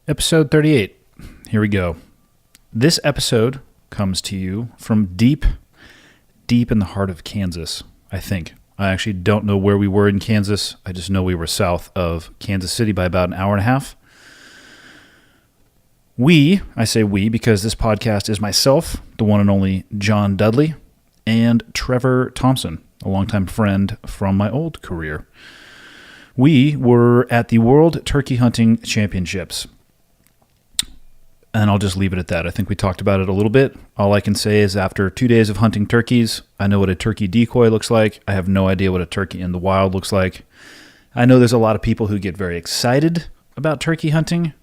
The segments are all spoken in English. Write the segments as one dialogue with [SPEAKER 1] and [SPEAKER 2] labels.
[SPEAKER 1] Episode 38. Here we go. This episode comes to you from deep in the heart of Kansas, I think. I actually don't know where we were in Kansas. I just know we were south of Kansas City by about an hour and a half. I say we because this podcast is myself, the one and only John Dudley, and Trevor Thompson, a longtime friend from my old career. We were at the World Turkey Hunting Championships. And I'll just leave it at that. I think we talked about it a little bit. All I can say is after 2 days of hunting turkeys, I know what a turkey decoy looks like. I have no idea what a turkey in the wild looks like. I know there's a lot of people who get very excited about turkey hunting.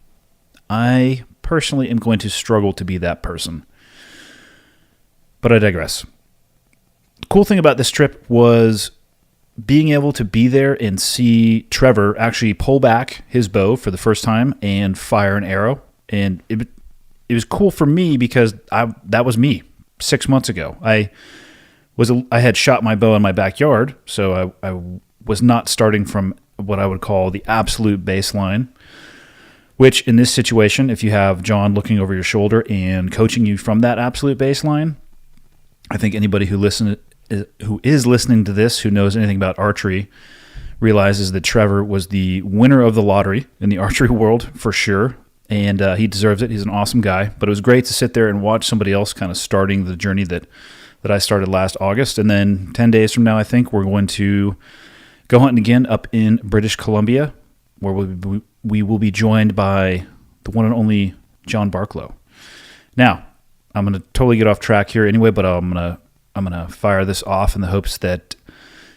[SPEAKER 1] I personally am going to struggle to be that person. But I digress. The cool thing about this trip was being able to be there and see Trevor actually pull back his bow for the first time and fire an arrow. And it was cool for me because that was me 6 months ago. I had shot my bow in my backyard, so I was not starting from what I would call the absolute baseline, which in this situation, if you have John looking over your shoulder and coaching you from that absolute baseline, I think anybody who is listening to this, who knows anything about archery, realizes that Trevor was the winner of the lottery in the archery world for sure. And he deserves it. He's an awesome guy. But it was great to sit there and watch somebody else kind of starting the journey that I started last August. And then 10 days from now, I think, we're going to go hunting again up in British Columbia, where we will be joined by the one and only John Barklow. Now, I'm going to totally get off track here anyway, but I'm gonna fire this off in the hopes that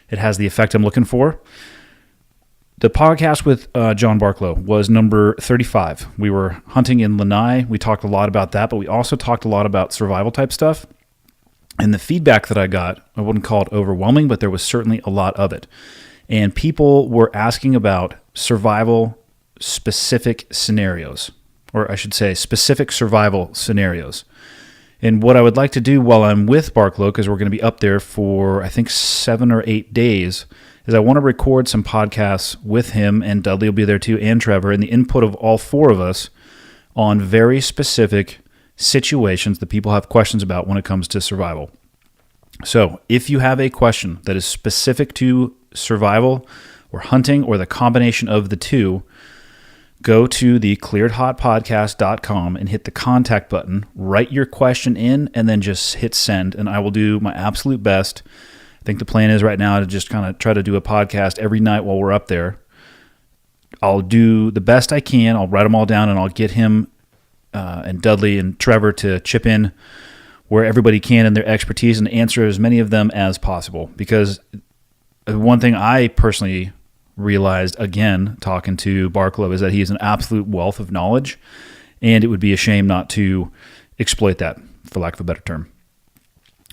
[SPEAKER 1] it has the effect I'm looking for. The podcast with John Barklow was number 35. We were hunting in Lanai. We talked a lot about that, but we also talked a lot about survival type stuff. And the feedback that I got, I wouldn't call it overwhelming, but there was certainly a lot of it. And people were asking about survival specific scenarios, or I should say specific survival scenarios. And what I would like to do while I'm with Barklow, because we're going to be up there for, I think, 7 or 8 days, is I want to record some podcasts with him, and Dudley will be there too, and Trevor, and the input of all four of us on very specific situations that people have questions about when it comes to survival. So if you have a question that is specific to survival or hunting or the combination of the two, go to the clearedhotpodcast.com and hit the contact button, write your question in, and then just hit send, and I will do my absolute best. I think the plan is right now to just kind of try to do a podcast every night while we're up there. I'll do the best I can. I'll write them all down, and I'll get him and Dudley and Trevor to chip in where everybody can in their expertise and answer as many of them as possible. Because one thing I personally realized, again, talking to Barklow, is that he is an absolute wealth of knowledge, and it would be a shame not to exploit that, for lack of a better term.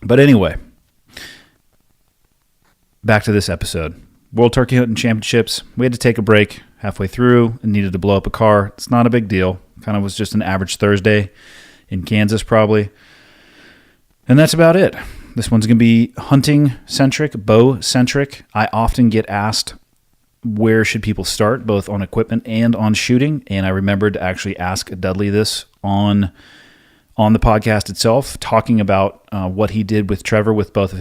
[SPEAKER 1] But anyway, back to this episode. World Turkey Hunting Championships. We had to take a break halfway through and needed to blow up a car. It's not a big deal. Kind of was just an average Thursday in Kansas probably. And that's about it. This one's going to be hunting-centric, bow-centric. I often get asked, where should people start, both on equipment and on shooting? And I remembered to actually ask Dudley this on the podcast itself, talking about what he did with Trevor with both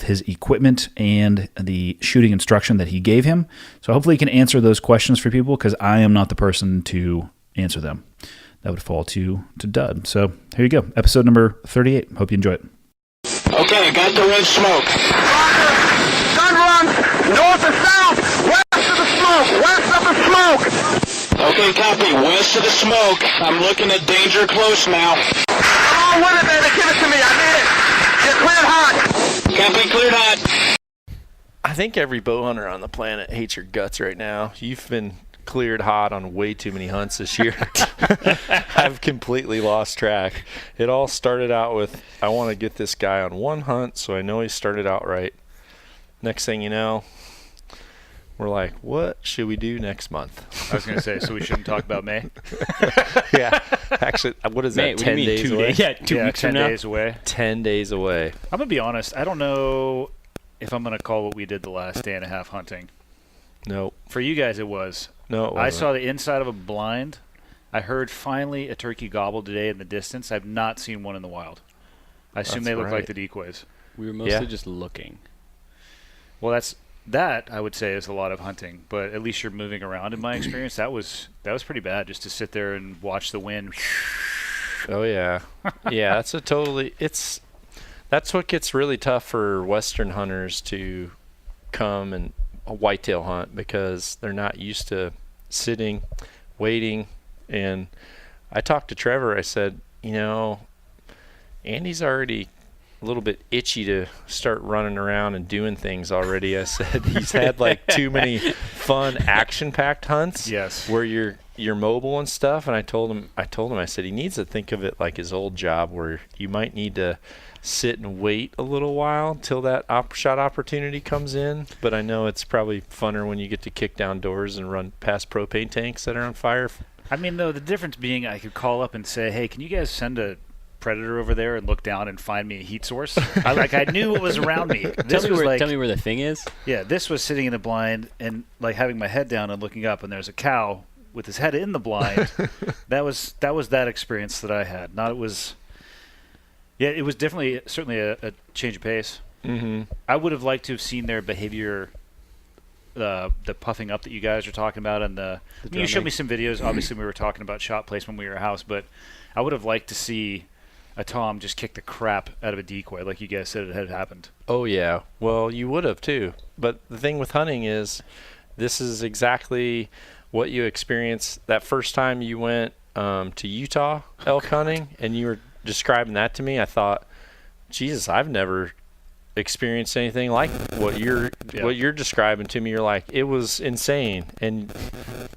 [SPEAKER 1] his equipment and the shooting instruction that he gave him. So hopefully he can answer those questions for people, because I am not the person to answer them. That would fall to Dud. So here you go. Episode number 38. Hope you enjoy it.
[SPEAKER 2] Okay, got the red smoke.
[SPEAKER 3] Gun run, north and south, west of the smoke, west of the smoke.
[SPEAKER 2] Okay, copy. West of the smoke. I'm looking at danger close now.
[SPEAKER 3] Come on with it, baby. Give it to me. I need it. You're cleared hot.
[SPEAKER 2] Copy, cleared hot.
[SPEAKER 4] I think every bow hunter on the planet hates your guts right now. You've been cleared hot on way too many hunts this year. I've completely lost track. It all started out with, I want to get this guy on one hunt, so I know he started out right. Next thing you know, we're like, what should we do next month?
[SPEAKER 5] I was going to say, so we shouldn't talk about May?
[SPEAKER 4] Yeah. Actually, what is
[SPEAKER 5] May,
[SPEAKER 4] that, 10 days away?
[SPEAKER 5] Yeah, 2 weeks 10 from now. days away.
[SPEAKER 4] 10 days away.
[SPEAKER 5] I'm going to be honest. I don't know if I'm going to call what we did the last day and a half hunting.
[SPEAKER 4] No.
[SPEAKER 5] For you guys, it was.
[SPEAKER 4] No, it wasn't.
[SPEAKER 5] I saw the inside of a blind I heard finally a turkey gobble today in the distance. I've not seen one in the wild. I assume they look like the decoys.
[SPEAKER 6] We were mostly just looking.
[SPEAKER 5] Well, that I would say is a lot of hunting, but at least you're moving around. In my experience, that was pretty bad just to sit there and watch the wind.
[SPEAKER 4] Oh yeah, yeah. That's what gets really tough for Western hunters to come and whitetail hunt because they're not used to sitting, waiting. And I talked to Trevor. I said, Andy's already a little bit itchy to start running around and doing things already. I said he's had like too many fun action-packed hunts.
[SPEAKER 5] Yes.
[SPEAKER 4] Where you're mobile and stuff. And I told him I said he needs to think of it like his old job where you might need to sit and wait a little while till that shot opportunity comes in. But I know it's probably funner when you get to kick down doors and run past propane tanks that are on fire.
[SPEAKER 5] I mean, though, the difference being I could call up and say, hey, can you guys send a predator over there and look down and find me a heat source? I knew it was around me.
[SPEAKER 6] Tell me where the thing is.
[SPEAKER 5] Yeah, this was sitting in the blind and like having my head down and looking up, and there's a cow with his head in the blind. that was that experience that I had. It was certainly a change of pace.
[SPEAKER 4] Mm-hmm.
[SPEAKER 5] I would have liked to have seen their behavior, the puffing up that you guys are talking about, and you showed me some videos. Obviously, we were talking about shot placement when we were at house, but I would have liked to see a tom just kick the crap out of a decoy, like you guys said it had happened.
[SPEAKER 4] Oh yeah, well you would have too. But the thing with hunting is, this is exactly what you experienced that first time you went to Utah elk hunting, and you were describing that to me. I thought, Jesus, I've never experienced anything like what you're describing to me. You're like, it was insane. And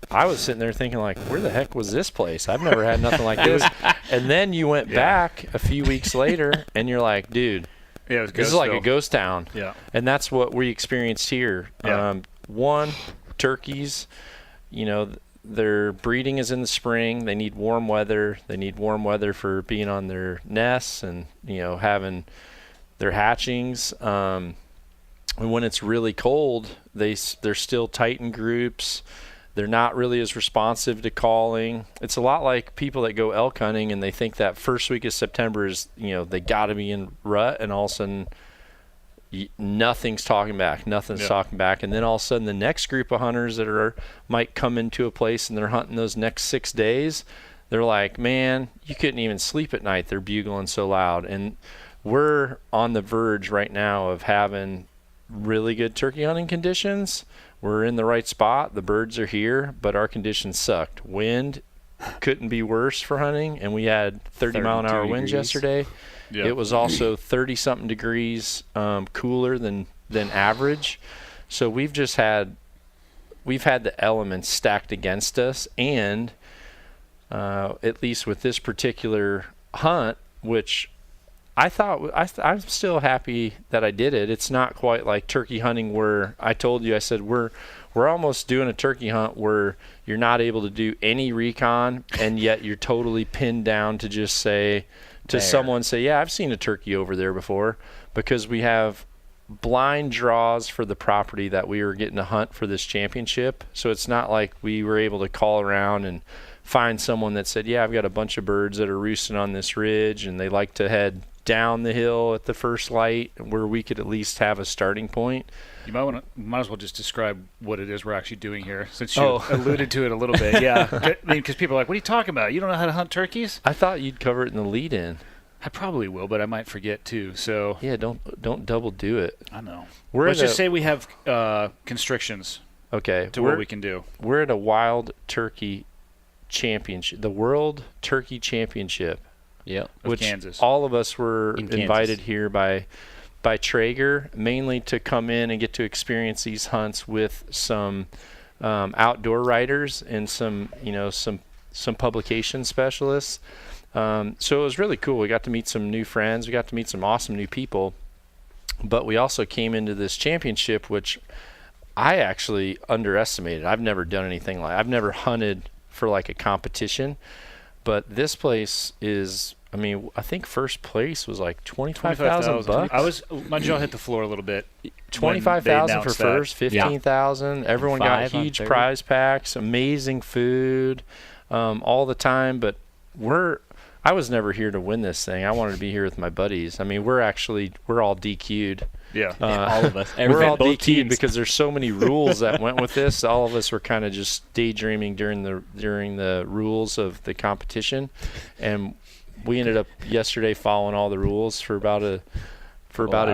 [SPEAKER 4] I was sitting there thinking like, where the heck was this place? I've never had nothing like this. And then you went back a few weeks later and you're like, dude, this is like a ghost town.
[SPEAKER 5] Yeah.
[SPEAKER 4] And that's what we experienced here.
[SPEAKER 5] Yeah.
[SPEAKER 4] Turkeys, their breeding is in the spring. They need warm weather. They need warm weather for being on their nests and, having their hatchings. And when it's really cold, they're still tight in groups. They're not really as responsive to calling. It's a lot like people that go elk hunting and they think that first week of September is, they got to be in rut, and all of a sudden nothing's talking back. Talking back. And then all of a sudden the next group of hunters that might come into a place and they're hunting those next 6 days, they're like, man, you couldn't even sleep at night. They're bugling so loud. And we're on the verge right now of having really good turkey hunting conditions. We're in the right spot. The birds are here, but our conditions sucked. Wind couldn't be worse for hunting, and we had 30-mile-an-hour winds yesterday. Yep. It was also 30-something degrees cooler than average. So we've had the elements stacked against us, and at least with this particular hunt, which I'm still happy that I did it. It's not quite like turkey hunting where I told you, I said, we're almost doing a turkey hunt where you're not able to do any recon, and yet you're totally pinned down to just say to someone, yeah, I've seen a turkey over there before, because we have blind draws for the property that we were getting to hunt for this championship. So it's not like we were able to call around and find someone that said, yeah, I've got a bunch of birds that are roosting on this ridge and they like to head down the hill at the first light, where we could at least have a starting point.
[SPEAKER 5] You might as well just describe what it is we're actually doing here, since you alluded to it a little bit. Yeah, I mean, because people are like, what are you talking about? You don't know how to hunt turkeys?
[SPEAKER 4] I thought you'd cover it in the lead-in.
[SPEAKER 5] I probably will, but I might forget too. So
[SPEAKER 4] yeah, don't double do it.
[SPEAKER 5] I know. Let's just say we have constrictions.
[SPEAKER 4] Okay.
[SPEAKER 5] To what we can do.
[SPEAKER 4] We're at a wild turkey championship, the World Turkey Championship.
[SPEAKER 6] Yeah,
[SPEAKER 4] which
[SPEAKER 5] Kansas.
[SPEAKER 4] All of us were invited here by Traeger, mainly to come in and get to experience these hunts with some outdoor writers and some publication specialists. So it was really cool. We got to meet some new friends. We got to meet some awesome new people. But we also came into this championship, which I actually underestimated. I've never done anything like. I've never hunted for like a competition. But this place is, I think first place was like $25,000.
[SPEAKER 5] My jaw hit the floor a little bit.
[SPEAKER 4] $25,000 for first, $15,000. Everyone got huge prize packs, amazing food. all the time, but I was never here to win this thing. I wanted to be here with my buddies. I mean, we're all DQ'd.
[SPEAKER 5] Yeah,
[SPEAKER 6] all of us.
[SPEAKER 4] We're all
[SPEAKER 6] both
[SPEAKER 4] DQ'd
[SPEAKER 6] teams.
[SPEAKER 4] because there's so many rules that went with this. All of us were kind of just daydreaming during the rules of the competition, and we ended up yesterday following all the rules for about a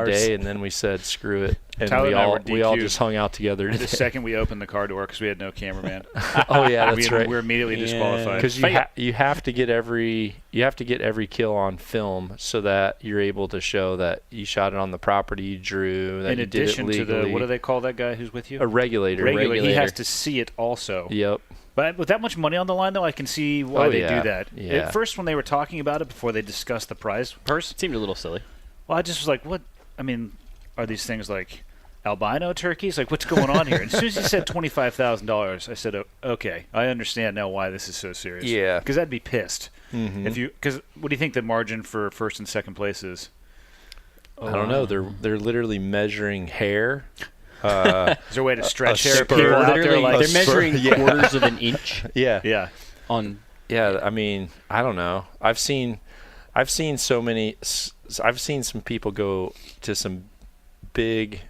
[SPEAKER 4] day, and then we said screw it, and we all just hung out together today.
[SPEAKER 5] The second we opened the car door because we had no cameraman.
[SPEAKER 4] Oh yeah, that's right.
[SPEAKER 5] We're immediately disqualified
[SPEAKER 4] because you have to get every kill on film so that you're able to show that you shot it on the property you drew. That
[SPEAKER 5] in
[SPEAKER 4] you
[SPEAKER 5] addition
[SPEAKER 4] did it legally.
[SPEAKER 5] to the, what do they call that guy who's with you?
[SPEAKER 4] A regulator.
[SPEAKER 5] He has to see it also.
[SPEAKER 4] Yep.
[SPEAKER 5] But with that much money on the line, though, I can see why they do that.
[SPEAKER 4] Yeah.
[SPEAKER 5] At first, when they were talking about it before they discussed the prize purse,
[SPEAKER 6] it seemed a little silly.
[SPEAKER 5] Well, I just was like, what? I mean, are these things like albino turkeys? Like, what's going on here? And as soon as he said $25,000, I said, okay, I understand now why this is so serious.
[SPEAKER 4] Yeah.
[SPEAKER 5] Because I'd be pissed.
[SPEAKER 4] Mm-hmm.
[SPEAKER 5] Because what do you think the margin for first and second place is?
[SPEAKER 4] I don't know. They're literally measuring hair.
[SPEAKER 5] Is there a way to stretch hair?
[SPEAKER 4] spur.
[SPEAKER 5] People out there like
[SPEAKER 6] they're measuring quarters of an inch.
[SPEAKER 4] Yeah.
[SPEAKER 5] Yeah.
[SPEAKER 4] Yeah. I mean, I don't know. I've seen so many. I've seen some people go to some big.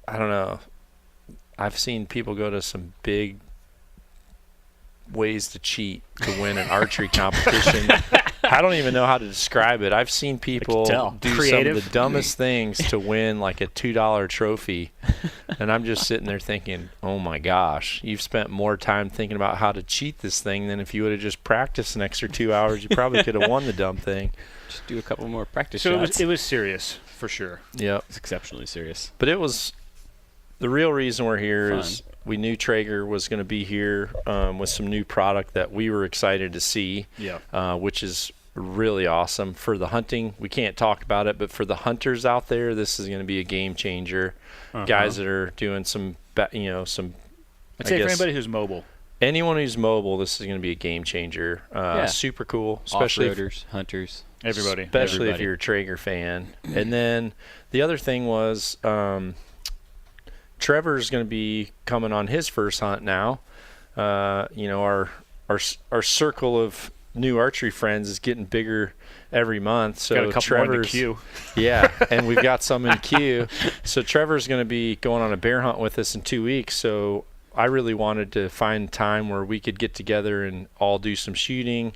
[SPEAKER 4] I don't know. I've seen people go to some big ways to cheat to win an archery competition. I don't even know how to describe it. I've seen people do
[SPEAKER 5] creative.
[SPEAKER 4] some of the dumbest things to win like a $2 trophy. And I'm just sitting there thinking, oh my gosh, you've spent more time thinking about how to cheat this thing than if you would have just practiced an extra 2 hours. You probably could have won the dumb thing.
[SPEAKER 6] Just do a couple more practice
[SPEAKER 5] shots.
[SPEAKER 6] So
[SPEAKER 5] it was serious, for sure.
[SPEAKER 4] Yep.
[SPEAKER 6] It's exceptionally serious.
[SPEAKER 4] But it was the real reason we're here is we knew Traeger was going to be here with some new product that we were excited to see, which is really awesome for the hunting. We can't talk about it, but for the hunters out there, this is going to be a game changer. Guys that are doing some.
[SPEAKER 5] I'd say for anybody who's mobile.
[SPEAKER 4] Anyone who's mobile, this is going to be a game changer. Super cool, especially
[SPEAKER 6] off-roaders, hunters,
[SPEAKER 4] everybody. Especially if you're a Traeger fan. And then the other thing was Trevor's going to be coming on his first hunt now. Our circle of new archery friends is getting bigger every month. So
[SPEAKER 5] got a couple
[SPEAKER 4] Trevor's
[SPEAKER 5] more in the queue.
[SPEAKER 4] Yeah, and we've got some in queue. So Trevor's going to be going on a bear hunt with us in 2 weeks. So I really wanted to find time where we could get together and all do some shooting.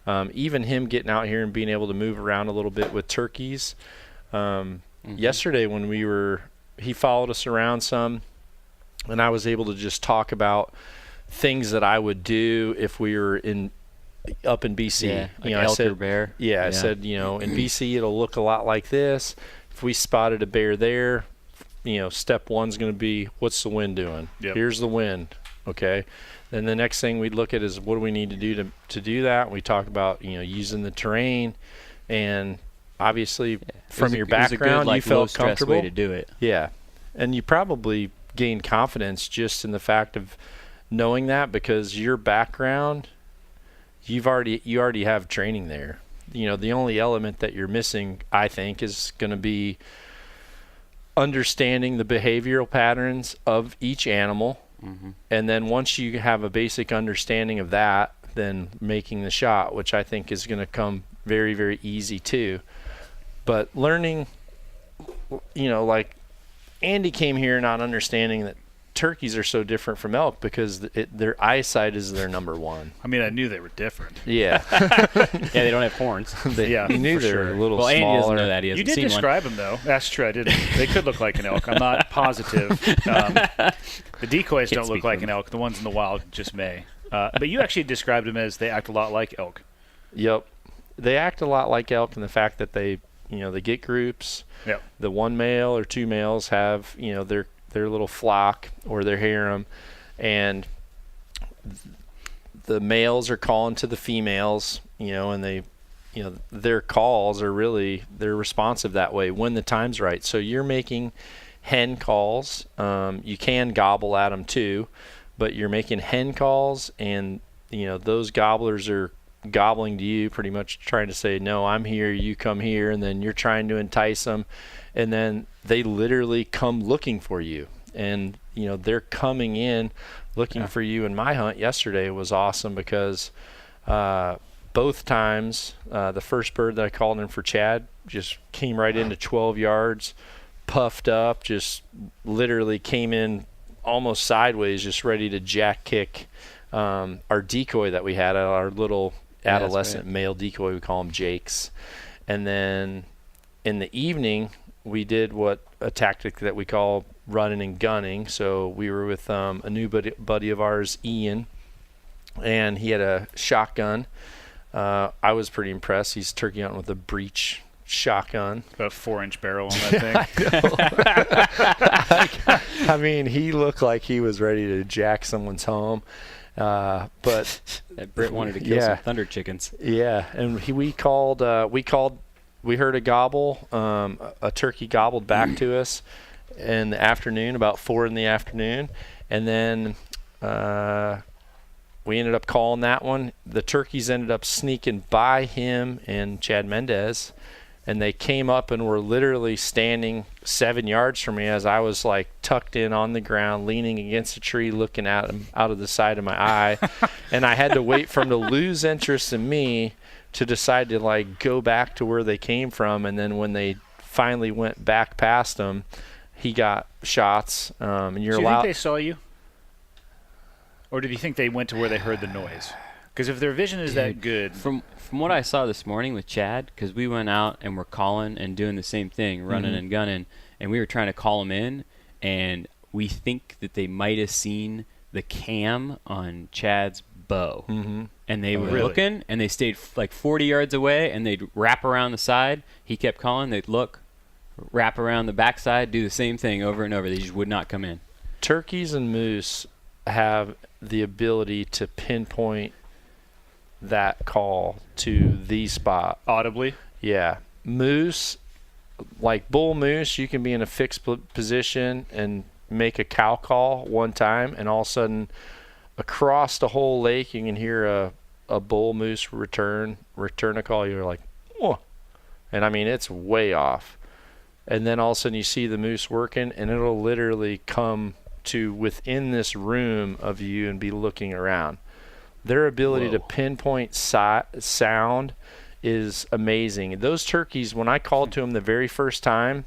[SPEAKER 4] Even him getting out here and being able to move around a little bit with turkeys. Yesterday when he followed us around some, and I was able to just talk about things that I would do if we were up in BC.
[SPEAKER 6] Yeah, like
[SPEAKER 4] I said,
[SPEAKER 6] or bear.
[SPEAKER 4] I said, in BC it'll look a lot like this. If we spotted a bear there, step one's going to be, what's the wind doing?
[SPEAKER 5] Yep.
[SPEAKER 4] Here's the wind. Okay. Then the next thing we'd look at is what do we need to do to do that? And we talk about, using the terrain, and obviously from your background, you felt comfortable.
[SPEAKER 6] Way to do it.
[SPEAKER 4] Yeah. And you probably gained confidence just in the fact of knowing that, because your background, you already have training there. The only element that you're missing, I think, is going to be understanding the behavioral patterns of each animal. And then once you have a basic understanding of that, then making the shot, which I think is going to come very, very easy too. But learning, like Andy came here not understanding that turkeys are so different from elk because their eyesight is their number one.
[SPEAKER 5] I mean, I knew they were different.
[SPEAKER 4] Yeah.
[SPEAKER 6] They don't have horns.
[SPEAKER 4] You knew they were a little
[SPEAKER 6] smaller.
[SPEAKER 4] Andy
[SPEAKER 6] doesn't know that. He hasn't
[SPEAKER 5] You did
[SPEAKER 6] seen
[SPEAKER 5] describe them, though. That's true. I didn't. They could look like an elk. I'm not positive. The decoys don't look like an elk. The ones in the wild just may. But you actually described them as they act a lot like elk.
[SPEAKER 4] Yep. They act a lot like elk in the fact that they get groups.
[SPEAKER 5] Yep.
[SPEAKER 4] The one male or two males have, their little flock or their harem, and the males are calling to the females, and they, their calls are they're responsive that way when the time's right. So you're making hen calls. You can gobble at them too, but you're making hen calls, and those gobblers are gobbling to you, pretty much trying to say, no, I'm here, you come here, and then you're trying to entice them, and then they literally come looking for you. And they're coming in looking for you. And my hunt yesterday was awesome because both times the first bird that I called in for Chad just came right into 12 yards, puffed up, just literally came in almost sideways, just ready to jack kick our decoy that we had, our little adolescent male decoy. We call him Jakes. And then in the evening, we did a tactic that we call running and gunning. So we were with a new buddy of ours, Ian, and he had a shotgun. I was pretty impressed. He's turkey hunting with a breech shotgun.
[SPEAKER 5] About a 4-inch barrel on that
[SPEAKER 4] thing. I mean, he looked like he was ready to jack someone's home. But
[SPEAKER 6] that Britt wanted to kill some thunder chickens.
[SPEAKER 4] Yeah, and we heard a gobble. A turkey gobbled back to us in the afternoon, about 4 in the afternoon, and then we ended up calling that one. The turkeys ended up sneaking by him and Chad Mendez, and they came up and were literally standing 7 yards from me as I was like tucked in on the ground, leaning against a tree, looking at them out of the side of my eye. And I had to wait for them to lose interest in me to decide to like go back to where they came from. And then when they finally went back past him, he got shots. And you're
[SPEAKER 5] allowed. Do you
[SPEAKER 4] allowed.
[SPEAKER 5] think they saw you? Or did you think they went to where they heard the noise? Because if their vision is that good.
[SPEAKER 6] From what I saw this morning with Chad, because we went out and were calling and doing the same thing, running and gunning, and we were trying to call them in, and we think that they might have seen the cam on Chad's bow. And they were looking, and they stayed like 40 yards away, and they'd wrap around the side. He kept calling. They'd look, wrap around the backside, do the same thing over and over. They just would not come in.
[SPEAKER 4] Turkeys and moose have the ability to pinpoint that call to the spot
[SPEAKER 5] audibly.
[SPEAKER 4] Yeah, moose, like bull moose, you can be in a fixed position and make a cow call one time, and all of a sudden across the whole lake you can hear a bull moose return a call. You're like, whoa, and I mean it's way off, and then all of a sudden you see the moose working, and it'll literally come to within this room of you and be looking around. Their ability to pinpoint sound is amazing. Those turkeys, when I called to them the very first time,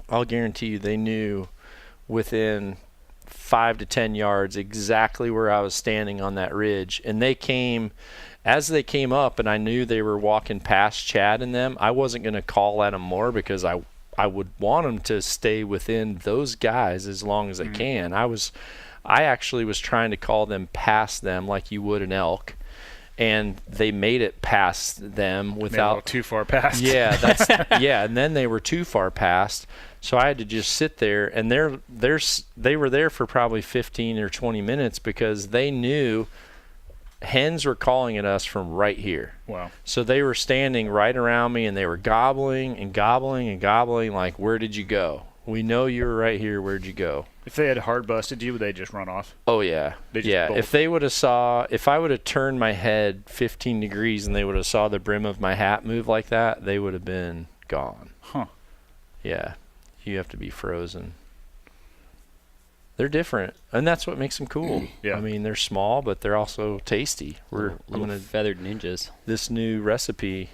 [SPEAKER 4] I'll guarantee you they knew within 5 to 10 yards exactly where I was standing on that ridge. And as they came up and I knew they were walking past Chad and them, I wasn't going to call at them more because I would want them to stay within those guys as long as they can. I actually was trying to call them past them like you would an elk, and they made it past them without
[SPEAKER 5] too far past.
[SPEAKER 4] Yeah, and then they were too far past, so I had to just sit there. And they were there for probably 15 or 20 minutes because they knew hens were calling at us from right here.
[SPEAKER 5] Wow!
[SPEAKER 4] So they were standing right around me, and they were gobbling and gobbling and gobbling. Like, where did you go? We know you were right here. Where'd you go?
[SPEAKER 5] If they had hard busted you, would they just run off?
[SPEAKER 4] Oh yeah, yeah.
[SPEAKER 5] Bolt.
[SPEAKER 4] If I would have turned my head 15 degrees and they would have saw the brim of my hat move like that, they would have been gone.
[SPEAKER 5] Huh?
[SPEAKER 4] Yeah, you have to be frozen. They're different, and that's what makes them cool.
[SPEAKER 5] Yeah.
[SPEAKER 4] I mean, they're small, but they're also tasty.
[SPEAKER 6] I'm gonna feathered ninjas.
[SPEAKER 4] This new recipe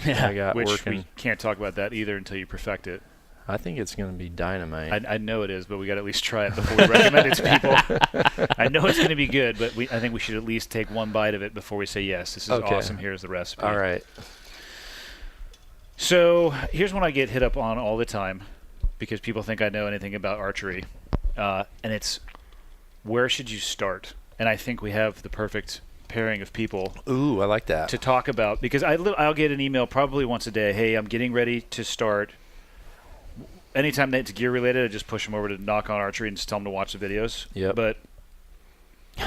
[SPEAKER 4] I got
[SPEAKER 5] which
[SPEAKER 4] working.
[SPEAKER 5] We can't talk about that either until you perfect it.
[SPEAKER 4] I think it's going to be dynamite.
[SPEAKER 5] I know it is, but we got to at least try it before we recommend it to people. I know it's going to be good, but I think we should at least take one bite of it before we say, yes, this is awesome, here's the recipe.
[SPEAKER 4] All right.
[SPEAKER 5] So here's one I get hit up on all the time because people think I know anything about archery, and it's where should you start? And I think we have the perfect pairing of people.
[SPEAKER 4] Ooh, I like that.
[SPEAKER 5] To talk about, because I'll get an email probably once a day, hey, I'm getting ready to start. Anytime it's gear related, I just push them over to Knock on Archery and just tell them to watch the videos.
[SPEAKER 4] Yeah.
[SPEAKER 5] But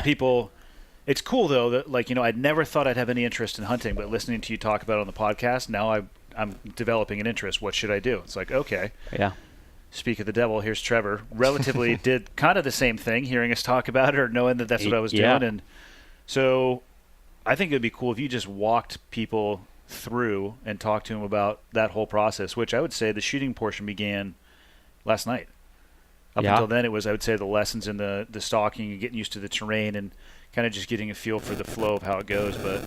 [SPEAKER 5] people, it's cool though that I'd never thought I'd have any interest in hunting, but listening to you talk about it on the podcast, now I'm developing an interest. What should I do? It's like, okay.
[SPEAKER 6] Yeah.
[SPEAKER 5] Speak of the devil, here's Trevor. Relatively did kind of the same thing, hearing us talk about it or knowing that that's what I was doing. And so I think it'd be cool if you just walked people through and talk to him about that whole process, which I would say the shooting portion began last night. Up until then, it was, I would say, the lessons in the stalking and getting used to the terrain and kind of just getting a feel for the flow of how it goes. But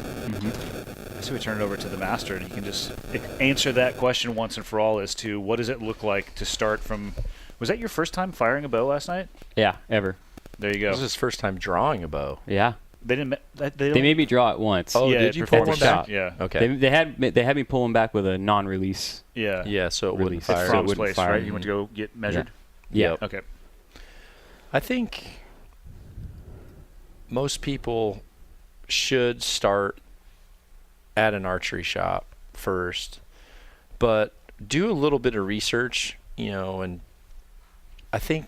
[SPEAKER 5] so we turn it over to the master, and he can just answer that question once and for all as to what does it look like to start from. Was that your first time firing a bow last night?
[SPEAKER 6] Yeah, ever.
[SPEAKER 5] There you go.
[SPEAKER 4] This is his first time drawing a bow.
[SPEAKER 6] Yeah.
[SPEAKER 5] They didn't.
[SPEAKER 6] They made me draw it once.
[SPEAKER 4] Oh,
[SPEAKER 5] yeah,
[SPEAKER 4] did you pull one back?
[SPEAKER 5] Yeah.
[SPEAKER 4] Okay.
[SPEAKER 6] They had me pull them back with a non-release.
[SPEAKER 5] Yeah.
[SPEAKER 4] Yeah, so it wouldn't
[SPEAKER 6] Release.
[SPEAKER 4] fire.
[SPEAKER 5] From
[SPEAKER 6] wouldn't
[SPEAKER 5] place,
[SPEAKER 6] fire.
[SPEAKER 5] right? You went to go get measured.
[SPEAKER 6] Yeah.
[SPEAKER 5] Okay.
[SPEAKER 4] I think most people should start at an archery shop first, but do a little bit of research, and I think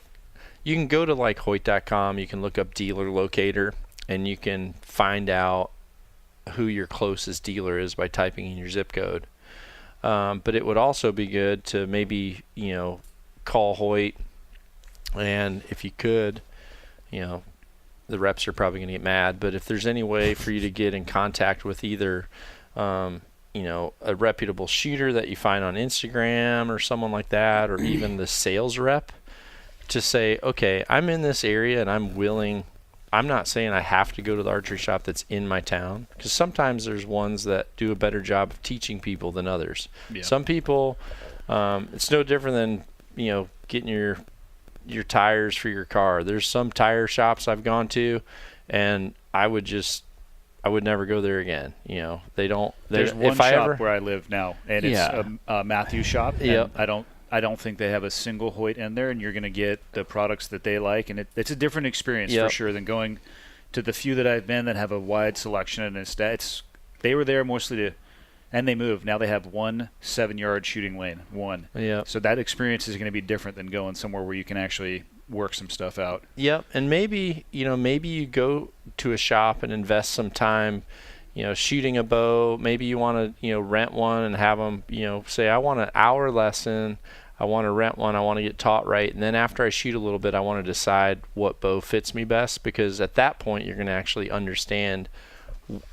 [SPEAKER 4] you can go to like Hoyt.com, you can look up dealer locator, and you can find out who your closest dealer is by typing in your zip code. But it would also be good to maybe, call Hoyt, and if you could, the reps are probably going to get mad, but if there's any way for you to get in contact with either, a reputable shooter that you find on Instagram or someone like that, or even the sales rep, to say, okay, I'm in this area and I'm willing. I'm not saying I have to go to the archery shop that's in my town, because sometimes there's ones that do a better job of teaching people than others.
[SPEAKER 5] Yeah.
[SPEAKER 4] Some people, it's no different than, getting your tires for your car. There's some tire shops I've gone to, and I would never go there again. They don't.
[SPEAKER 5] There's one shop where I live now, and it's a Matthews shop.
[SPEAKER 4] Yep.
[SPEAKER 5] And I don't think they have a single Hoyt in there, and you're going to get the products that they like, and it's a different experience for sure than going to the few that I've been that have a wide selection. And they were there mostly to, and they moved. Now they have 1 7-yard shooting lane.
[SPEAKER 4] Yeah.
[SPEAKER 5] So that experience is going to be different than going somewhere where you can actually work some stuff out.
[SPEAKER 4] Yep. And maybe you go to a shop and invest some time, shooting a bow. Maybe you want to, rent one and have them, say, I want an hour lesson. I want to rent one. I want to get taught right. And then after I shoot a little bit, I want to decide what bow fits me best, because at that point, you're going to actually understand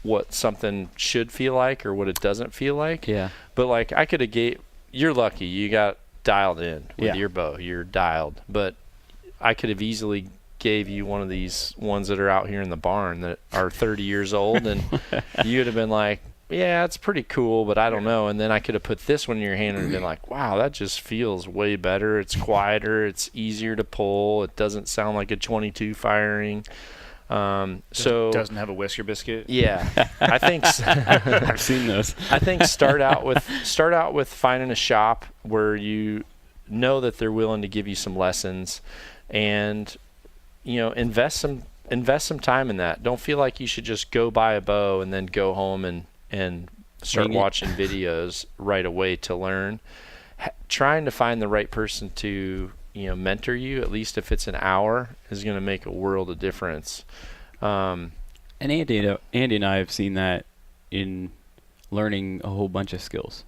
[SPEAKER 4] what something should feel like or what it doesn't feel like.
[SPEAKER 6] Yeah.
[SPEAKER 4] But like I could have you're lucky you got dialed in with your bow. You're dialed. But I could have easily gave you one of these ones that are out here in the barn that are 30 years old, and you would have been like, yeah, it's pretty cool, but I don't know. And then I could have put this one in your hand and been like, wow, that just feels way better. It's quieter. It's easier to pull. It doesn't sound like a 22 firing. So
[SPEAKER 5] doesn't have a whisker biscuit.
[SPEAKER 4] Yeah, I think
[SPEAKER 6] I've seen those.
[SPEAKER 4] I think start out with finding a shop where you know that they're willing to give you some lessons, and invest some time in that. Don't feel like you should just go buy a bow and then go home and start watching videos right away to learn. Trying to find the right person to mentor you, at least if it's an hour, is going to make a world of difference.
[SPEAKER 6] And Andy and I have seen that in learning a whole bunch of skills,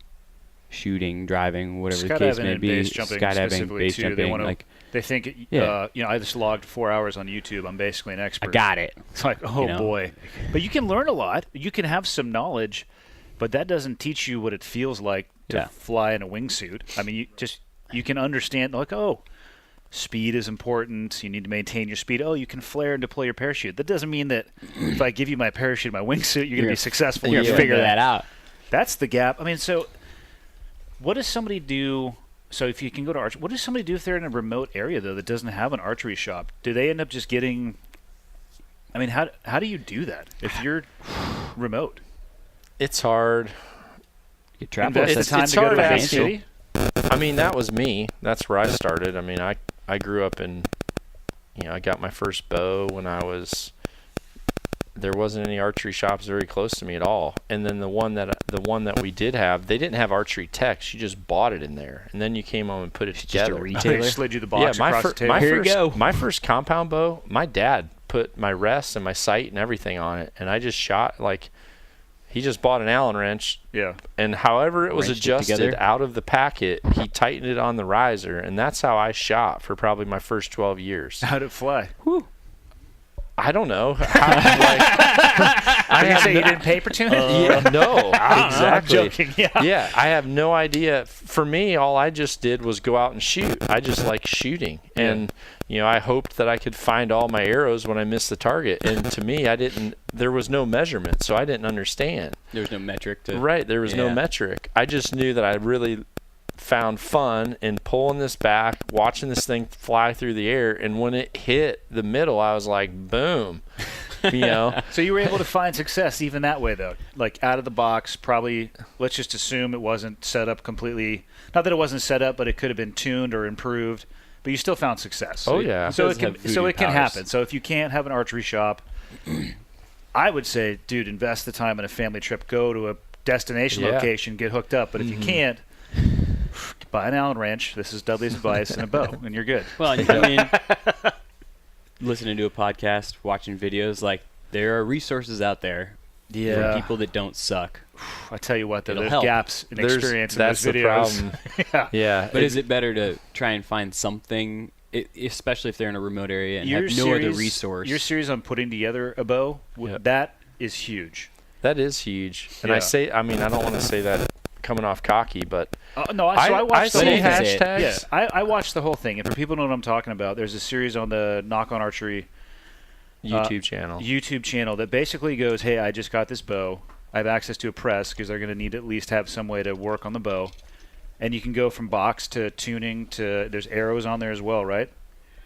[SPEAKER 6] shooting, driving, whatever the case may be, skydiving, base jumping.
[SPEAKER 5] They think, I just logged 4 hours on YouTube. I'm basically an expert.
[SPEAKER 6] I got it.
[SPEAKER 5] It's like, boy. But you can learn a lot. You can have some knowledge, but that doesn't teach you what it feels like to fly in a wingsuit. I mean, you can understand, like, speed is important. You need to maintain your speed. You can flare and deploy your parachute. That doesn't mean that if I give you my parachute, my wingsuit, you're going to be successful.
[SPEAKER 6] You're going to figure that out.
[SPEAKER 5] That's the gap. I mean, so what does somebody do? So if you can go to archery, what does somebody do if they're in a remote area, though, that doesn't have an archery shop? Do they end up just getting – I mean, how do you do that if you're remote?
[SPEAKER 4] It's hard.
[SPEAKER 6] You travel.
[SPEAKER 5] Invest the time to go to a city?
[SPEAKER 4] I mean, that was me. That's where I started. I mean, I grew up in I got my first bow when there wasn't any archery shops very close to me at all. And then the one that we did have, they didn't have archery techs. You just bought it in there, and then you came home and put it together.
[SPEAKER 6] Just a retailer.
[SPEAKER 5] They slid you the box across the table.
[SPEAKER 4] My first compound bow, my dad put my rest and my sight and everything on it, and I just shot like he just bought an Allen wrench.
[SPEAKER 5] Yeah.
[SPEAKER 4] And however it was adjusted out of the packet, he tightened it on the riser, and that's how I shot for probably my first 12 years.
[SPEAKER 5] How'd it fly?
[SPEAKER 6] Whew.
[SPEAKER 4] I don't know. I
[SPEAKER 5] say you didn't paper tune it?
[SPEAKER 4] Yeah, no, exactly.
[SPEAKER 5] I'm joking.
[SPEAKER 4] Yeah, I have no idea. For me, all I just did was go out and shoot. I just like shooting, and I hoped that I could find all my arrows when I missed the target. And to me, there was no measurement, so I didn't understand.
[SPEAKER 6] There was no metric to.
[SPEAKER 4] Right, there was no metric. I just knew that I really found fun in pulling this back, watching this thing fly through the air, and when it hit the middle, I was like, boom.
[SPEAKER 5] So you were able to find success even that way, though, like out of the box. Probably, let's just assume it wasn't set up completely. Not that it wasn't set up, but it could have been tuned or improved. But you still found success.
[SPEAKER 4] Oh yeah.
[SPEAKER 5] So it can happen. So if you can't have an archery shop, I would say, dude, invest the time in a family trip. Go to a destination location, get hooked up. But if you can't, buy an Allen wrench. This is Dudley's advice, and a bow, and you're good.
[SPEAKER 6] Well, I mean, listening to a podcast, watching videos, like there are resources out there for people that don't suck.
[SPEAKER 5] I tell you what, though, there's
[SPEAKER 6] help.
[SPEAKER 5] gaps in experience in those
[SPEAKER 4] that's
[SPEAKER 5] videos.
[SPEAKER 4] The problem. Yeah.
[SPEAKER 6] But is it better to try and find something, especially if they're in a remote area and have no other resource?
[SPEAKER 5] Your series on putting together a bow, that is huge.
[SPEAKER 4] That is huge. And I don't want to say that coming off cocky, but
[SPEAKER 5] no, I watched the whole
[SPEAKER 4] hashtags.
[SPEAKER 5] Yeah, I watched the whole thing. And for people who know what I'm talking about, there's a series on the Knock on Archery
[SPEAKER 4] YouTube
[SPEAKER 5] channel that basically goes, hey, I just got this bow. I have access to a press because they're going to need to at least have some way to work on the bow. And you can go from box to tuning to, there's arrows on there as well, right?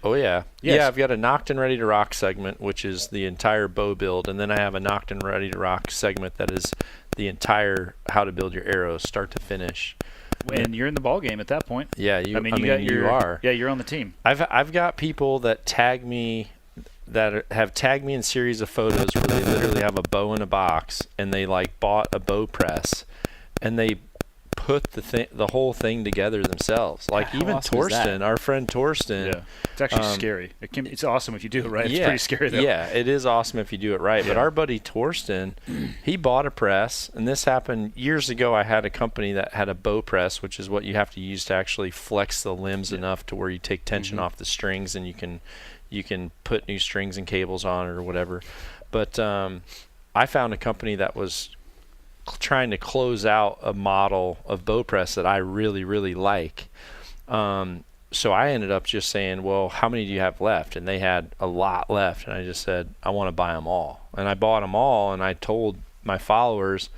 [SPEAKER 4] Oh, yeah.
[SPEAKER 5] Yes.
[SPEAKER 4] Yeah, I've got a knocked and ready to rock segment, which is the entire bow build. And then I have a knocked and ready to rock segment that is the entire how to build your arrows, start to finish.
[SPEAKER 5] And you're in the ball game at that point.
[SPEAKER 4] Yeah, you are.
[SPEAKER 5] Yeah, you're on the team.
[SPEAKER 4] I've got people that tag me that have tagged me in series of photos where they literally have a bow in a box and they like bought a bow press and they put the whole thing together themselves. Like even Torsten, our friend Torsten.
[SPEAKER 5] It's actually scary. It's awesome if you do it right. It's pretty scary though.
[SPEAKER 4] Yeah, it is awesome if you do it right. But our buddy Torsten, he bought a press, and this happened years ago. I had a company that had a bow press, which is what you have to use to actually flex the limbs enough to where you take tension off the strings and you can put new strings and cables on it or whatever. But I found a company that was trying to close out a model of bow press that I really, really like. So I ended up just saying, well, how many do you have left? And they had a lot left. And I just said, I want to buy them all. And I bought them all. And I told my followers,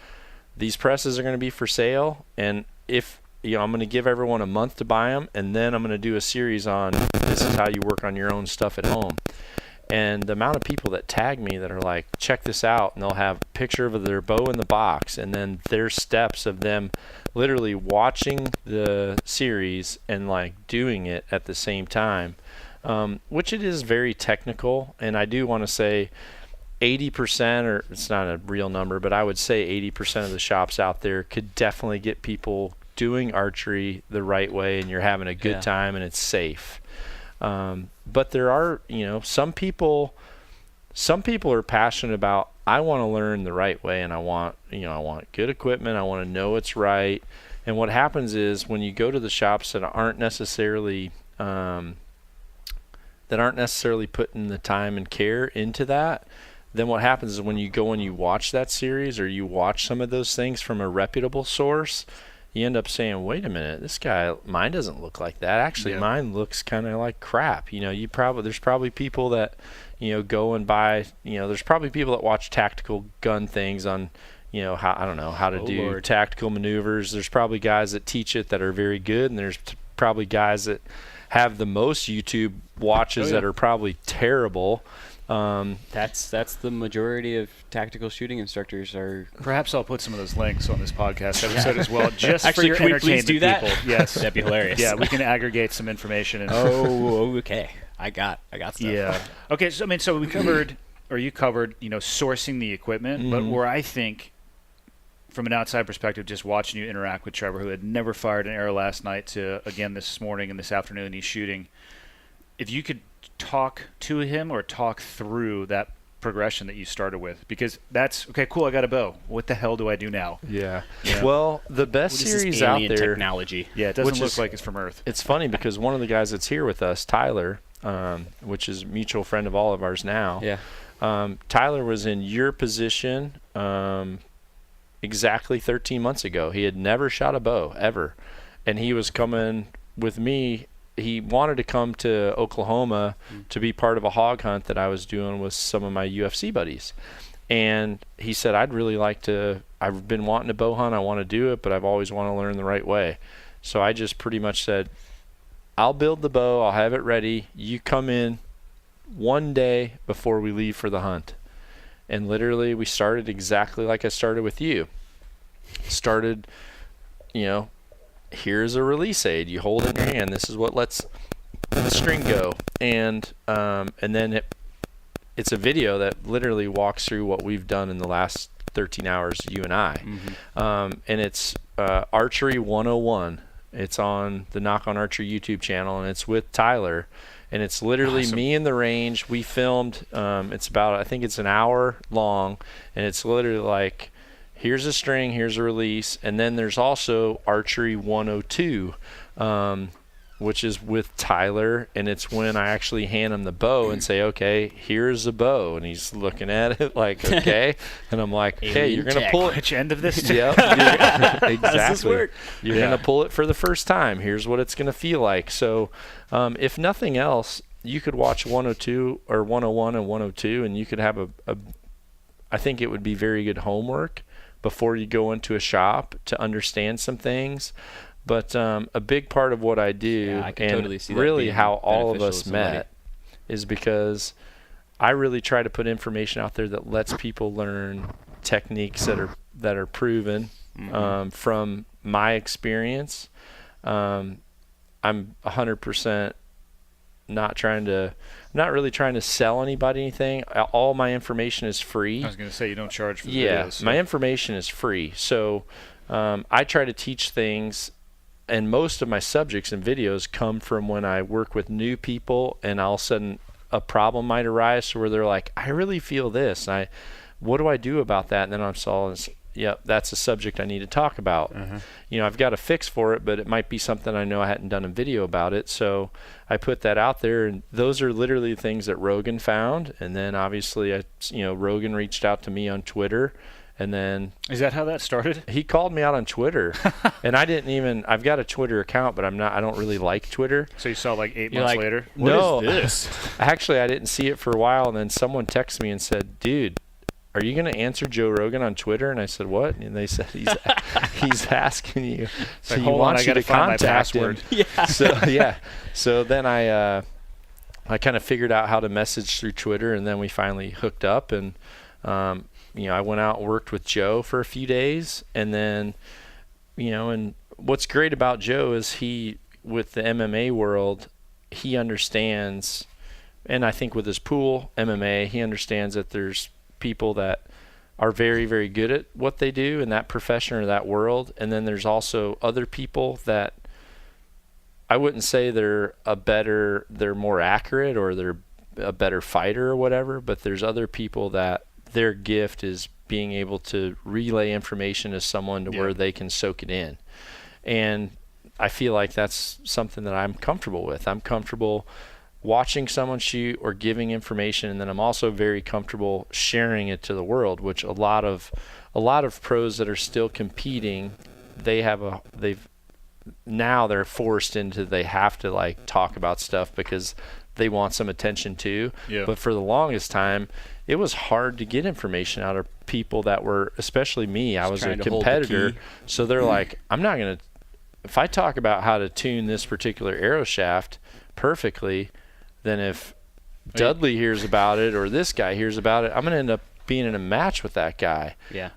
[SPEAKER 4] these presses are going to be for sale. And if, I'm going to give everyone a month to buy them. And then I'm going to do a series on this is how you work on your own stuff at home. And the amount of people that tag me that are like, check this out, and they'll have a picture of their bow in the box, and then their steps of them literally watching the series and like doing it at the same time, which it is very technical. And I do want to say 80%, or it's not a real number, but I would say 80% of the shops out there could definitely get people doing archery the right way, and you're having a good time and it's safe. But there are, some people are passionate about, I want to learn the right way, and I want good equipment. I want to know it's right. And what happens is when you go to the shops that aren't necessarily putting the time and care into that, then what happens is when you go and you watch that series or you watch some of those things from a reputable source, you end up saying, wait a minute, mine doesn't look like that. Actually, mine looks kind of like crap. There's probably people that, go and buy, there's probably people that watch tactical gun things on, how to do tactical maneuvers. There's probably guys that teach it that are very good, and there's probably guys that have the most YouTube watches that are probably terrible.
[SPEAKER 6] That's the majority of tactical shooting instructors are.
[SPEAKER 5] Perhaps I'll put some of those links on this podcast episode as well, just
[SPEAKER 6] actually,
[SPEAKER 5] for your
[SPEAKER 6] can we
[SPEAKER 5] entertainment
[SPEAKER 6] please do that?
[SPEAKER 5] people. Yes,
[SPEAKER 6] that'd be hilarious.
[SPEAKER 5] Yeah, we can aggregate some information. And
[SPEAKER 6] okay. I got stuff.
[SPEAKER 5] Yeah. Okay. So we covered, or you covered, sourcing the equipment, but where I think, from an outside perspective, just watching you interact with Trevor, who had never fired an arrow last night, to again this morning and this afternoon he's shooting. If you could talk to him or talk through that progression that you started with, because that's okay, cool, I got a bow, what the hell do I do now?
[SPEAKER 4] Well, the best series out there,
[SPEAKER 6] technology,
[SPEAKER 5] it doesn't look like it's from Earth.
[SPEAKER 4] It's funny because one of the guys that's here with us, Tyler, which is a mutual friend of all of ours now.
[SPEAKER 6] Yeah.
[SPEAKER 4] Tyler was in your position exactly 13 months ago. He had never shot a bow, ever. And he was coming with me. He wanted to come to Oklahoma to be part of a hog hunt that I was doing with some of my UFC buddies. And he said, I'd really like to, I've been wanting to bow hunt. I want to do it, but I've always wanted to learn the right way. So I just pretty much said, I'll build the bow. I'll have it ready. You come in one day before we leave for the hunt. And literally we started exactly like I started with you. Started, here's a release aid. You hold it in your hand. This is what lets the string go. And then it's a video that literally walks through what we've done in the last 13 hours, you and I. And it's Archery 101. It's on the Knock on Archery YouTube channel, and it's with Tyler. And it's literally me in the range. We filmed, it's about, I think it's an hour long, and it's literally like, here's a string, here's a release. And then there's also Archery 102, which is with Tyler, and it's when I actually hand him the bow and say, okay, here's the bow. And he's looking at it like, okay. And I'm like, okay, you're going to pull it.
[SPEAKER 5] Which end of this?
[SPEAKER 4] Yep. Exactly.
[SPEAKER 6] How does this work?
[SPEAKER 4] You're going to pull it for the first time. Here's what it's going to feel like. So if nothing else, you could watch 102 or 101 and 102, and you could have I think it would be very good homework before you go into a shop to understand some things. But a big part of what I do,
[SPEAKER 6] I can
[SPEAKER 4] and
[SPEAKER 6] totally see that
[SPEAKER 4] really
[SPEAKER 6] being
[SPEAKER 4] how all of
[SPEAKER 6] beneficial
[SPEAKER 4] us
[SPEAKER 6] to somebody.
[SPEAKER 4] met, is because I really try to put information out there that lets people learn techniques that are proven from my experience. I'm 100% not really trying to sell anybody anything. All my information is free.
[SPEAKER 5] I was going to say, you don't charge for the
[SPEAKER 4] Yeah,
[SPEAKER 5] videos. So.
[SPEAKER 4] my information is free. So I try to teach things, and most of my subjects and videos come from when I work with new people, and all of a sudden a problem might arise where they're like, I really feel this. And what do I do about that? And then I'm solving, yep, that's a subject I need to talk about. I've got a fix for it, but it might be something I know I hadn't done a video about it. So I put that out there, and those are literally things that Rogan found. And then obviously Rogan reached out to me on Twitter. And then
[SPEAKER 5] is that how that started?
[SPEAKER 4] He called me out on Twitter, and I've got a Twitter account, but I don't really like Twitter.
[SPEAKER 5] So you saw like 8 months later?
[SPEAKER 4] No,
[SPEAKER 5] what is this?
[SPEAKER 4] Actually, I didn't see it for a while, and then someone texted me and said, dude, are you going to answer Joe Rogan on Twitter? And I said, what? And they said, he's asking you. So
[SPEAKER 5] like,
[SPEAKER 4] he wants you to contact him.
[SPEAKER 5] Yeah.
[SPEAKER 4] So then I kind of figured out how to message through Twitter, and then we finally hooked up, and I went out and worked with Joe for a few days, and then, and what's great about Joe is with the MMA world, he understands, and I think with his Poole MMA, he understands that there's people that are very, very good at what they do in that profession or that world, and then there's also other people that I wouldn't say they're more accurate or they're a better fighter or whatever, but there's other people that their gift is being able to relay information to someone to where they can soak it in. And I feel like that's something that I'm comfortable with. I'm comfortable watching someone shoot or giving information, and then I'm also very comfortable sharing it to the world, which a lot of pros that are still competing, they're forced into, they have to like talk about stuff because they want some attention too.
[SPEAKER 5] Yeah.
[SPEAKER 4] But for the longest time, it was hard to get information out of people that were, especially me. I was a competitor, so they're like, I'm not going to, if I talk about how to tune this particular arrow shaft perfectly, then if Dudley hears about it or this guy hears about it, I'm going to end up being in a match with that guy.
[SPEAKER 6] Yeah.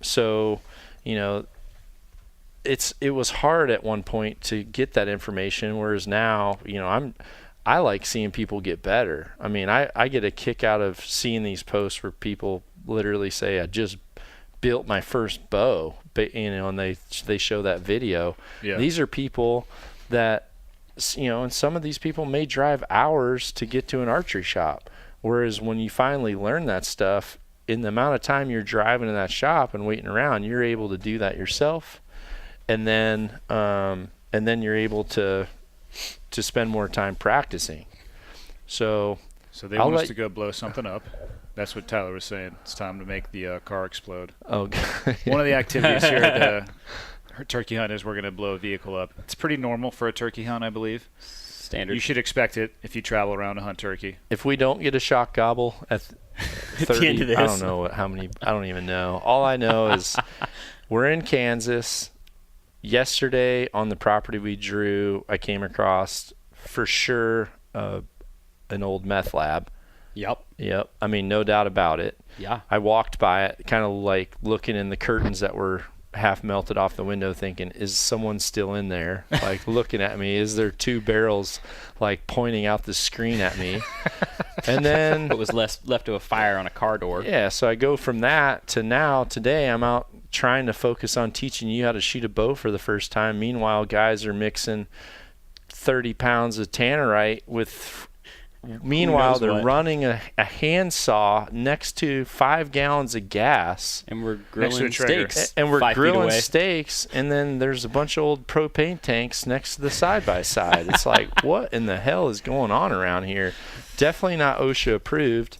[SPEAKER 4] So, it was hard at one point to get that information, whereas now, I like seeing people get better. I mean, I get a kick out of seeing these posts where people literally say, I just built my first bow, and they show that video.
[SPEAKER 5] Yeah.
[SPEAKER 4] These are people that, and some of these people may drive hours to get to an archery shop. Whereas when you finally learn that stuff, in the amount of time you're driving in that shop and waiting around, you're able to do that yourself. And then you're able to spend more time practicing. So
[SPEAKER 5] they want us to go blow something up. That's what Tyler was saying. It's time to make the car explode.
[SPEAKER 4] Oh,
[SPEAKER 5] One of the activities here at the turkey hunt is we're going to blow a vehicle up. It's pretty normal for a turkey hunt, I believe.
[SPEAKER 6] Standard.
[SPEAKER 5] You should expect it if you travel around to hunt turkey.
[SPEAKER 4] if we don't get a shock gobble at 30,
[SPEAKER 6] the end of this.
[SPEAKER 4] I don't know how many. I don't even know. All I know is we're in Kansas. Yesterday on the property we drew, I came across for sure an old meth lab. Yep. I mean, no doubt about it.
[SPEAKER 6] Yeah.
[SPEAKER 4] I walked by it, kind of like looking in the curtains that were half melted off the window, thinking, is someone still in there? Like looking at me, is there two barrels like pointing out the screen at me? And then
[SPEAKER 6] What was left of a fire on a car door.
[SPEAKER 4] yeah, so I go from that to now. Today I'm out trying to focus on teaching you how to shoot a bow for the first time. Meanwhile, guys are mixing 30 pounds of tannerite with. Meanwhile, they're running a handsaw next to 5 gallons of gas.
[SPEAKER 6] And we're
[SPEAKER 5] Next to a
[SPEAKER 6] grilling
[SPEAKER 5] trigger.
[SPEAKER 6] steaks.
[SPEAKER 4] And we're
[SPEAKER 6] 5 feet
[SPEAKER 4] grilling
[SPEAKER 6] away.
[SPEAKER 4] steaks, and then there's a bunch of old propane tanks next to the side-by-side. It's like, what in the hell is going on around here? Definitely not OSHA approved.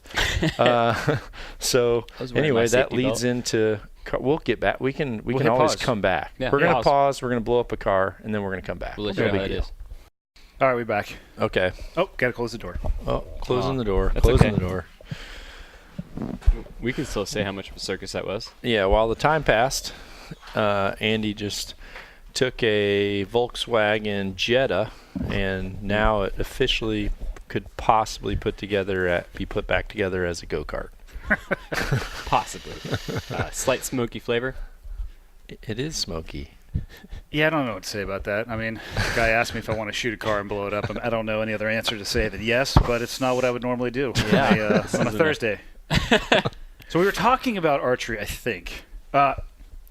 [SPEAKER 4] So
[SPEAKER 6] I was wearing
[SPEAKER 4] anyway,
[SPEAKER 6] my
[SPEAKER 4] that
[SPEAKER 6] safety
[SPEAKER 4] leads
[SPEAKER 6] belt.
[SPEAKER 4] into we'll get back. We can
[SPEAKER 5] hit
[SPEAKER 4] always
[SPEAKER 5] pause.
[SPEAKER 4] come back.
[SPEAKER 6] Yeah.
[SPEAKER 4] We're gonna
[SPEAKER 6] Pause.
[SPEAKER 4] pause. We're gonna blow up a car, and then we're gonna come back.
[SPEAKER 6] We'll let you
[SPEAKER 4] No
[SPEAKER 6] know how
[SPEAKER 4] big
[SPEAKER 6] it
[SPEAKER 4] deal.
[SPEAKER 6] is.
[SPEAKER 5] All right, we're back.
[SPEAKER 4] Okay.
[SPEAKER 5] Oh, got to close the door.
[SPEAKER 4] Oh, closing the door.
[SPEAKER 6] That's
[SPEAKER 4] Closing
[SPEAKER 6] okay.
[SPEAKER 4] the door.
[SPEAKER 6] We can still say how much of a circus that was.
[SPEAKER 4] Yeah, while the time passed, Andy just took a Volkswagen Jetta, and now it officially could possibly be put back together as a go-kart.
[SPEAKER 6] Possibly. Slight smoky flavor.
[SPEAKER 4] It is smoky.
[SPEAKER 5] Yeah, I don't know what to say about that. I mean, the guy asked me if I want to shoot a car and blow it up, and I don't know any other answer to say than yes, but it's not what I would normally do on a Thursday. So we were talking about archery, I think. I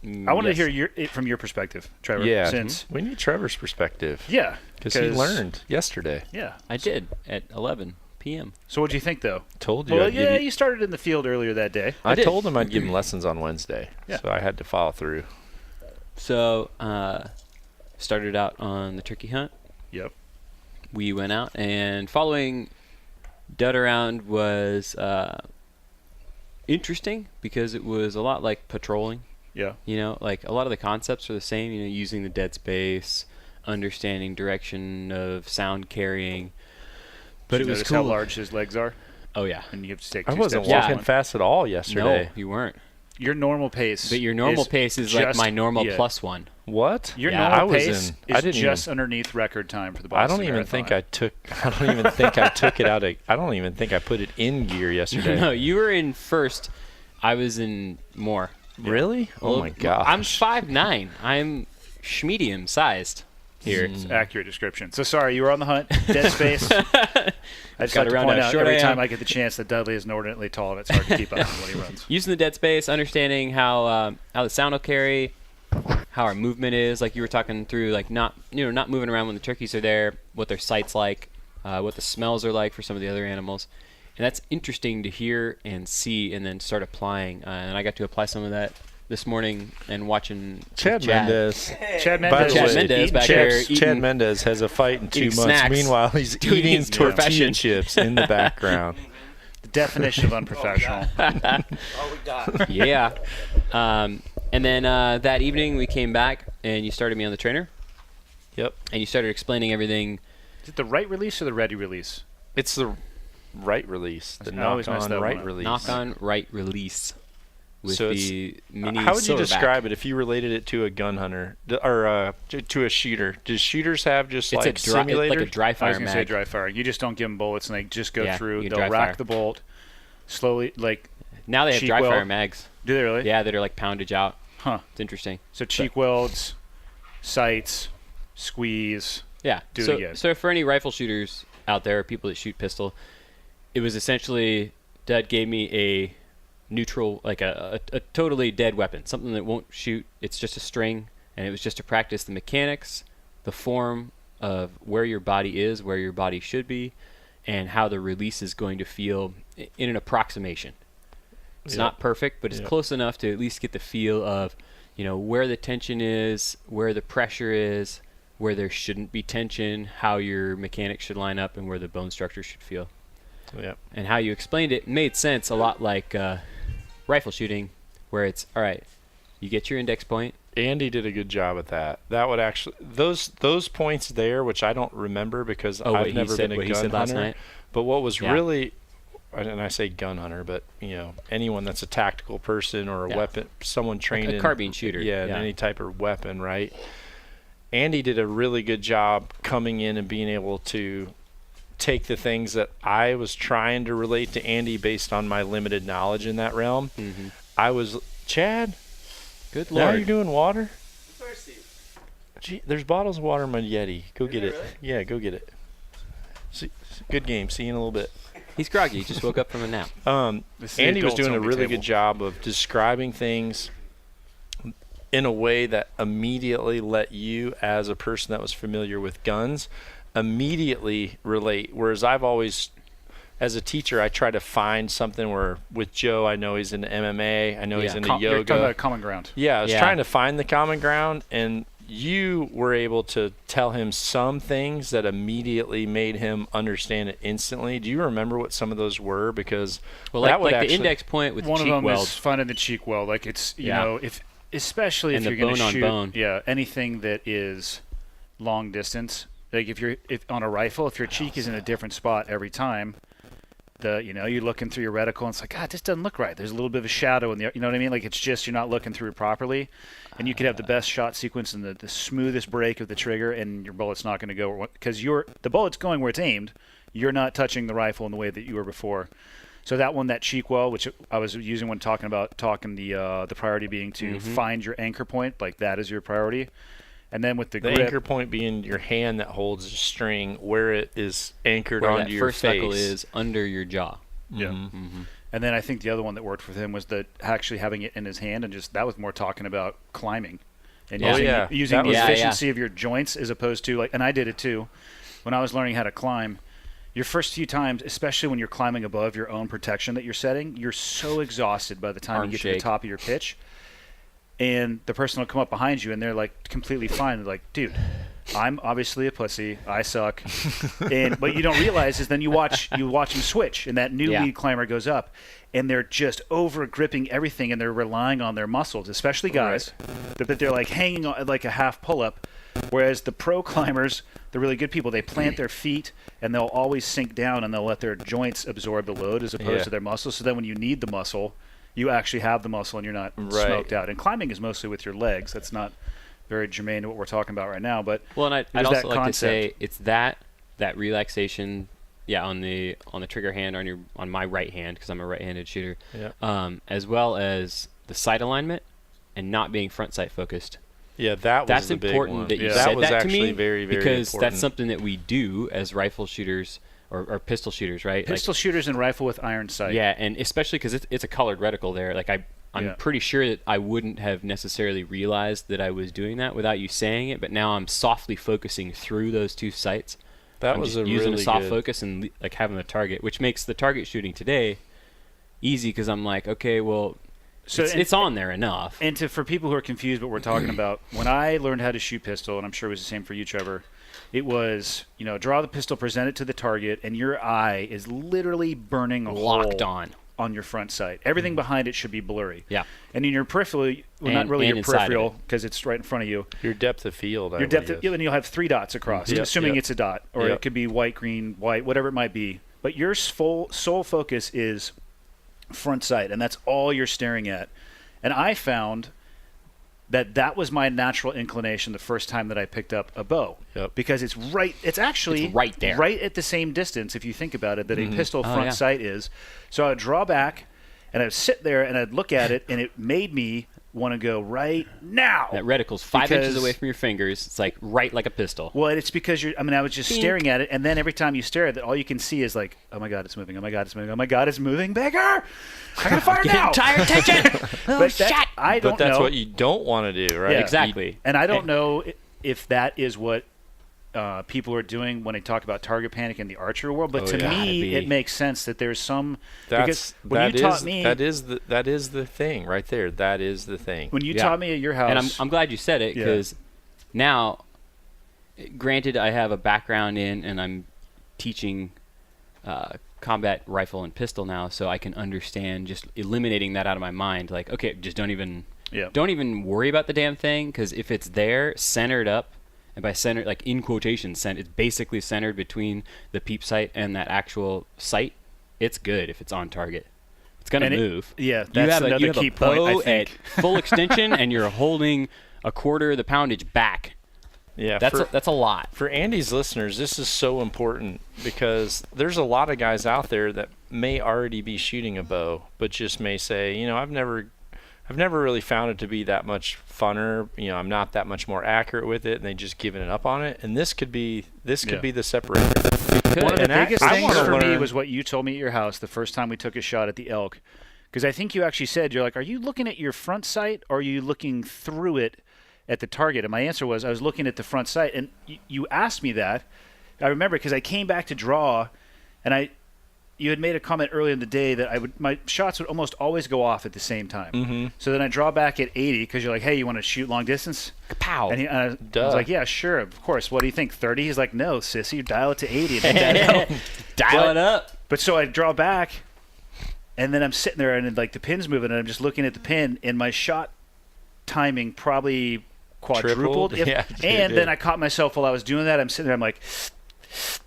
[SPEAKER 5] wanted to hear from your perspective, Trevor.
[SPEAKER 4] Yeah,
[SPEAKER 5] Since
[SPEAKER 4] we need Trevor's perspective.
[SPEAKER 5] yeah,
[SPEAKER 4] Because he learned yesterday.
[SPEAKER 5] Yeah.
[SPEAKER 6] I did at 11 p.m.
[SPEAKER 5] So what do you think, though?
[SPEAKER 4] Told you.
[SPEAKER 5] Well, yeah, you started in the field earlier that day.
[SPEAKER 4] I
[SPEAKER 6] did.
[SPEAKER 4] told him I'd give him lessons on Wednesday,
[SPEAKER 5] Yeah.
[SPEAKER 4] so I had to follow through.
[SPEAKER 6] So, started out on the turkey hunt.
[SPEAKER 5] Yep.
[SPEAKER 6] We went out, and following Dud around was interesting because it was a lot like patrolling.
[SPEAKER 5] Yeah.
[SPEAKER 6] You know, like a lot of the concepts are the same, you know, using the dead space, understanding direction of sound carrying. But
[SPEAKER 5] Did
[SPEAKER 6] it
[SPEAKER 5] you
[SPEAKER 6] was
[SPEAKER 5] notice
[SPEAKER 6] cool.
[SPEAKER 5] how large his legs are,
[SPEAKER 6] Oh, yeah.
[SPEAKER 5] and you have to take
[SPEAKER 4] I
[SPEAKER 5] two
[SPEAKER 4] wasn't
[SPEAKER 5] steps.
[SPEAKER 4] walking
[SPEAKER 5] Yeah.
[SPEAKER 4] fast at all yesterday.
[SPEAKER 6] No, you weren't.
[SPEAKER 5] Your normal pace.
[SPEAKER 6] But your normal pace is like
[SPEAKER 5] just-
[SPEAKER 6] my normal
[SPEAKER 5] yeah.
[SPEAKER 6] plus one.
[SPEAKER 4] What?
[SPEAKER 5] Your
[SPEAKER 6] Yeah,
[SPEAKER 5] normal
[SPEAKER 4] I was
[SPEAKER 5] pace
[SPEAKER 4] in-
[SPEAKER 5] is
[SPEAKER 4] I didn't
[SPEAKER 5] just
[SPEAKER 4] even-
[SPEAKER 5] underneath record time for the
[SPEAKER 4] I
[SPEAKER 5] Boston
[SPEAKER 4] don't even
[SPEAKER 5] Marathon.
[SPEAKER 4] think I took it out of. I don't even think I put it in gear yesterday.
[SPEAKER 6] No, you were in first. I was in more.
[SPEAKER 4] Really? Oh
[SPEAKER 6] Well,
[SPEAKER 4] my gosh.
[SPEAKER 6] I'm 5'9". I'm schmedium sized here.
[SPEAKER 5] It's accurate description. So sorry, you were on the hunt, dead space. I just
[SPEAKER 6] Got
[SPEAKER 5] like to
[SPEAKER 6] around
[SPEAKER 5] point
[SPEAKER 6] how
[SPEAKER 5] out
[SPEAKER 6] short
[SPEAKER 5] every
[SPEAKER 6] I
[SPEAKER 5] time
[SPEAKER 6] am.
[SPEAKER 5] I get the chance that Dudley is inordinately tall, and it's hard to keep up with when he runs.
[SPEAKER 6] Using the dead space, understanding how the sound will carry, how our movement is. Like you were talking through, like not moving around when the turkeys are there, what their sight's like, what the smells are like for some of the other animals. And that's interesting to hear and see and then start applying. And I got to apply some of that this morning and watching
[SPEAKER 4] Chad
[SPEAKER 6] with
[SPEAKER 4] Mendez.
[SPEAKER 5] Chad
[SPEAKER 4] By
[SPEAKER 5] Mendez,
[SPEAKER 4] the way,
[SPEAKER 5] is
[SPEAKER 6] Mendez
[SPEAKER 5] eating
[SPEAKER 6] back
[SPEAKER 5] chips.
[SPEAKER 6] there
[SPEAKER 4] Chad
[SPEAKER 6] eating-
[SPEAKER 4] Mendez has a fight in 2
[SPEAKER 6] eating
[SPEAKER 4] months.
[SPEAKER 6] snacks,
[SPEAKER 4] Meanwhile, he's
[SPEAKER 6] doing
[SPEAKER 4] eating
[SPEAKER 6] his
[SPEAKER 4] tortilla
[SPEAKER 6] profession.
[SPEAKER 4] chips in the background.
[SPEAKER 5] The definition of unprofessional.
[SPEAKER 6] Yeah. And then that evening we came back and you started me on the trainer
[SPEAKER 4] Yep.
[SPEAKER 6] and you started explaining everything.
[SPEAKER 5] Is it the right release or the ready release?
[SPEAKER 4] It's the right release. The
[SPEAKER 5] I always mess
[SPEAKER 4] knock-on
[SPEAKER 5] that one
[SPEAKER 4] right
[SPEAKER 5] up.
[SPEAKER 4] release.
[SPEAKER 6] Knock on right release with
[SPEAKER 4] So
[SPEAKER 6] the mini
[SPEAKER 4] How would you
[SPEAKER 6] silverback.
[SPEAKER 4] describe it if you related it to a gun hunter or to a shooter? Do shooters have just
[SPEAKER 6] It's
[SPEAKER 4] like
[SPEAKER 6] a dry, it's
[SPEAKER 4] simulators?
[SPEAKER 6] like a dry
[SPEAKER 5] I was
[SPEAKER 6] fire
[SPEAKER 5] going to say
[SPEAKER 6] mag.
[SPEAKER 5] dry firing. You just don't give them bullets, and they just go
[SPEAKER 6] Yeah,
[SPEAKER 5] through.
[SPEAKER 6] you
[SPEAKER 5] They'll
[SPEAKER 6] dry
[SPEAKER 5] rack
[SPEAKER 6] fire.
[SPEAKER 5] the bolt slowly. Like,
[SPEAKER 6] Now they have
[SPEAKER 5] cheek
[SPEAKER 6] dry
[SPEAKER 5] weld.
[SPEAKER 6] fire mags.
[SPEAKER 5] do they really?
[SPEAKER 6] Yeah, that are like poundage out.
[SPEAKER 5] Huh.
[SPEAKER 6] It's interesting.
[SPEAKER 5] So cheek welds, sights, squeeze.
[SPEAKER 6] Yeah.
[SPEAKER 5] Do it
[SPEAKER 6] so,
[SPEAKER 5] again.
[SPEAKER 6] so for any rifle shooters out there, people that shoot pistol, it was essentially Dad gave me a neutral, like a totally dead weapon, something that won't shoot. It's just a string, and it was just to practice the mechanics, the form of where your body is, where your body should be, and how the release is going to feel in an approximation. It's not perfect, but it's close enough to at least get the feel of, where the tension is, where the pressure is, where there shouldn't be tension, how your mechanics should line up, and where the bone structure should feel.
[SPEAKER 4] Yep.
[SPEAKER 6] And how you explained it made sense, a lot like rifle shooting, where it's, all right, you get your index point.
[SPEAKER 4] Andy did a good job at that. That would actually those points there, which I don't remember because I've never been a gun hunter. But what was really, and I say gun hunter, but anyone that's a tactical person or a weapon, someone trained
[SPEAKER 6] like a carbine shooter,
[SPEAKER 4] in any type of weapon, right? Andy did a really good job coming in and being able to take the things that I was trying to relate to Andy based on my limited knowledge in that realm.
[SPEAKER 6] Mm-hmm.
[SPEAKER 4] I was, Chad,
[SPEAKER 6] good
[SPEAKER 4] now
[SPEAKER 6] Lord.
[SPEAKER 4] you're doing water? Gee, there's bottles of water in my Yeti. Go get it. Really? Yeah, go get it. See, good game. See you in a little bit.
[SPEAKER 6] He's groggy. He just woke up from a nap.
[SPEAKER 4] Andy was doing a really good job of describing things in a way that immediately let you, as a person that was familiar with guns, immediately relate. Whereas I've always, as a teacher, I try to find something where with Joe, I know he's into MMA, I know he's into yoga.
[SPEAKER 5] You're talking about common ground.
[SPEAKER 4] Yeah, I was trying to find the common ground, and you were able to tell him some things that immediately made him understand it instantly. Do you remember what some of those were? Because
[SPEAKER 6] that would actually, the index point with
[SPEAKER 5] one
[SPEAKER 6] cheek
[SPEAKER 5] of them
[SPEAKER 6] welds.
[SPEAKER 5] is finding the cheek weld. Like it's especially
[SPEAKER 6] and
[SPEAKER 5] if you're going to shoot
[SPEAKER 6] bone.
[SPEAKER 5] Anything that is long distance. Like if on a rifle, if your cheek is in a different spot every time, you're looking through your reticle and it's like, God, this doesn't look right. There's a little bit of a shadow in the, you know what I mean? Like it's just, you're not looking through it properly, and you could have the best shot sequence and the smoothest break of the trigger, and your bullet's not going to go, because the bullet's going where it's aimed. You're not touching the rifle in the way that you were before. So that cheek weld, which I was using when talking the priority being to find your anchor point, like that is your priority. And then with the grip,
[SPEAKER 4] anchor point being your hand that holds the string, where it is anchored onto your face.
[SPEAKER 6] First knuckle is under your jaw.
[SPEAKER 5] Yeah. Mm-hmm. And then I think the other one that worked for him was actually having it in his hand, and just that was more talking about climbing and using the efficiency of your joints as opposed to and I did it too when I was learning how to climb. Your first few times, especially when you're climbing above your own protection that you're setting, you're so exhausted by the time you get to the top of your pitch. And the person will come up behind you, and they're like completely fine. They're like, "Dude, I'm obviously a pussy. I suck." And what you don't realize is then you watch them switch, and that new lead climber goes up, and they're just over gripping everything, and they're relying on their muscles, especially guys. Right. That they're like hanging on like a half pull up, whereas the pro climbers, the really good people, they plant their feet, and they'll always sink down, and they'll let their joints absorb the load as opposed to their muscles. So then when you need the muscle, you actually have the muscle and you're not smoked out. And climbing is mostly with your legs. That's not very germane to what we're talking about right now. But
[SPEAKER 6] I'd also like to say it's that relaxation, on the trigger hand on my right hand, because I'm a right-handed shooter, as well as the sight alignment and not being front sight focused.
[SPEAKER 4] Yeah, that's the
[SPEAKER 6] important
[SPEAKER 4] big one.
[SPEAKER 6] that you said that to me,
[SPEAKER 4] very, very
[SPEAKER 6] because
[SPEAKER 4] important.
[SPEAKER 6] that's something that we do as rifle shooters. Or pistol shooters, right?
[SPEAKER 5] Pistol shooters and rifle with iron sight.
[SPEAKER 6] Yeah, and especially because it's a colored reticle there. Like I'm pretty sure that I wouldn't have necessarily realized that I was doing that without you saying it. But now I'm softly focusing through those two sights.
[SPEAKER 4] I'm was just
[SPEAKER 6] using
[SPEAKER 4] really
[SPEAKER 6] a soft
[SPEAKER 4] good
[SPEAKER 6] focus and like having a target, which makes the target shooting today easy because I'm like, okay, well, it's on there enough.
[SPEAKER 5] And for people who are confused what we're talking about, when I learned how to shoot pistol, and I'm sure it was the same for you, Trevor. It was, draw the pistol, present it to the target, and your eye is literally burning a
[SPEAKER 6] locked
[SPEAKER 5] hole on your front sight. Everything behind it should be blurry.
[SPEAKER 6] Yeah.
[SPEAKER 5] And in your peripheral, not really your peripheral, because it's right in front of you.
[SPEAKER 4] Your depth of field.
[SPEAKER 5] And you'll have 3 dots across, assuming it's a dot, or it could be white, green, white, whatever it might be. But your sole focus is front sight, and that's all you're staring at. And I found that was my natural inclination the first time that I picked up a bow. Because it's actually
[SPEAKER 6] right there.
[SPEAKER 5] Right at the same distance, if you think about it, that a pistol front sight is. So I would draw back, and I'd sit there, and I'd look at it, and it made me want to go right now.
[SPEAKER 6] That reticle's 5 inches away from your fingers. It's like right like a pistol.
[SPEAKER 5] Well, it's because I was just staring at it, and then every time you stare at it, all you can see is like, oh my God, it's moving. Oh my God, it's moving. Oh my God, it's moving bigger. I gotta fire now.
[SPEAKER 6] Entire attention.
[SPEAKER 5] I don't know.
[SPEAKER 4] But that's what you don't want to do, right?
[SPEAKER 5] Yeah,
[SPEAKER 6] exactly.
[SPEAKER 5] And I don't know if that is what people are doing when they talk about target panic in the archery world, but to me, it makes sense that there's some. That is
[SPEAKER 4] the thing right there. That is the thing.
[SPEAKER 5] When you taught me at your house,
[SPEAKER 6] and I'm glad you said it because now, granted, I have a background in and I'm teaching combat rifle and pistol now, so I can understand just eliminating that out of my mind. Like, okay, just don't even worry about the damn thing, because if it's there, centered up, and by center, like in quotations, it's basically centered between the peep sight and that actual sight. It's good if it's on target. It's gonna move.
[SPEAKER 5] That's another key point. I think
[SPEAKER 6] at full extension, and you're holding a quarter of the poundage back.
[SPEAKER 4] Yeah,
[SPEAKER 6] that's a lot.
[SPEAKER 4] For Andy's listeners, this is so important because there's a lot of guys out there that may already be shooting a bow, but just may say, I've never really found it to be that much funner. I'm not that much more accurate with it, and they just given it up on it. And this could be the separator.
[SPEAKER 5] One of the biggest things for me was what you told me at your house the first time we took a shot at the elk, because I think you actually said, you're like, are you looking at your front sight or are you looking through it at the target? And my answer was I was looking at the front sight. And you asked me that. I remember because I came back to draw, and you had made a comment earlier in the day that my shots would almost always go off at the same time.
[SPEAKER 4] Mm-hmm.
[SPEAKER 5] So then I draw back at 80 because you're like, hey, you want to shoot long distance?
[SPEAKER 6] Kapow.
[SPEAKER 5] And I was like, yeah, sure, of course. What do you think, 30? He's like, no, sissy, dial it to 80. And
[SPEAKER 6] dial it up.
[SPEAKER 5] But so I draw back, and then I'm sitting there, and like the pin's moving, and I'm just looking at the pin, and my shot timing probably quadrupled. Then I caught myself while I was doing that. I'm sitting there, I'm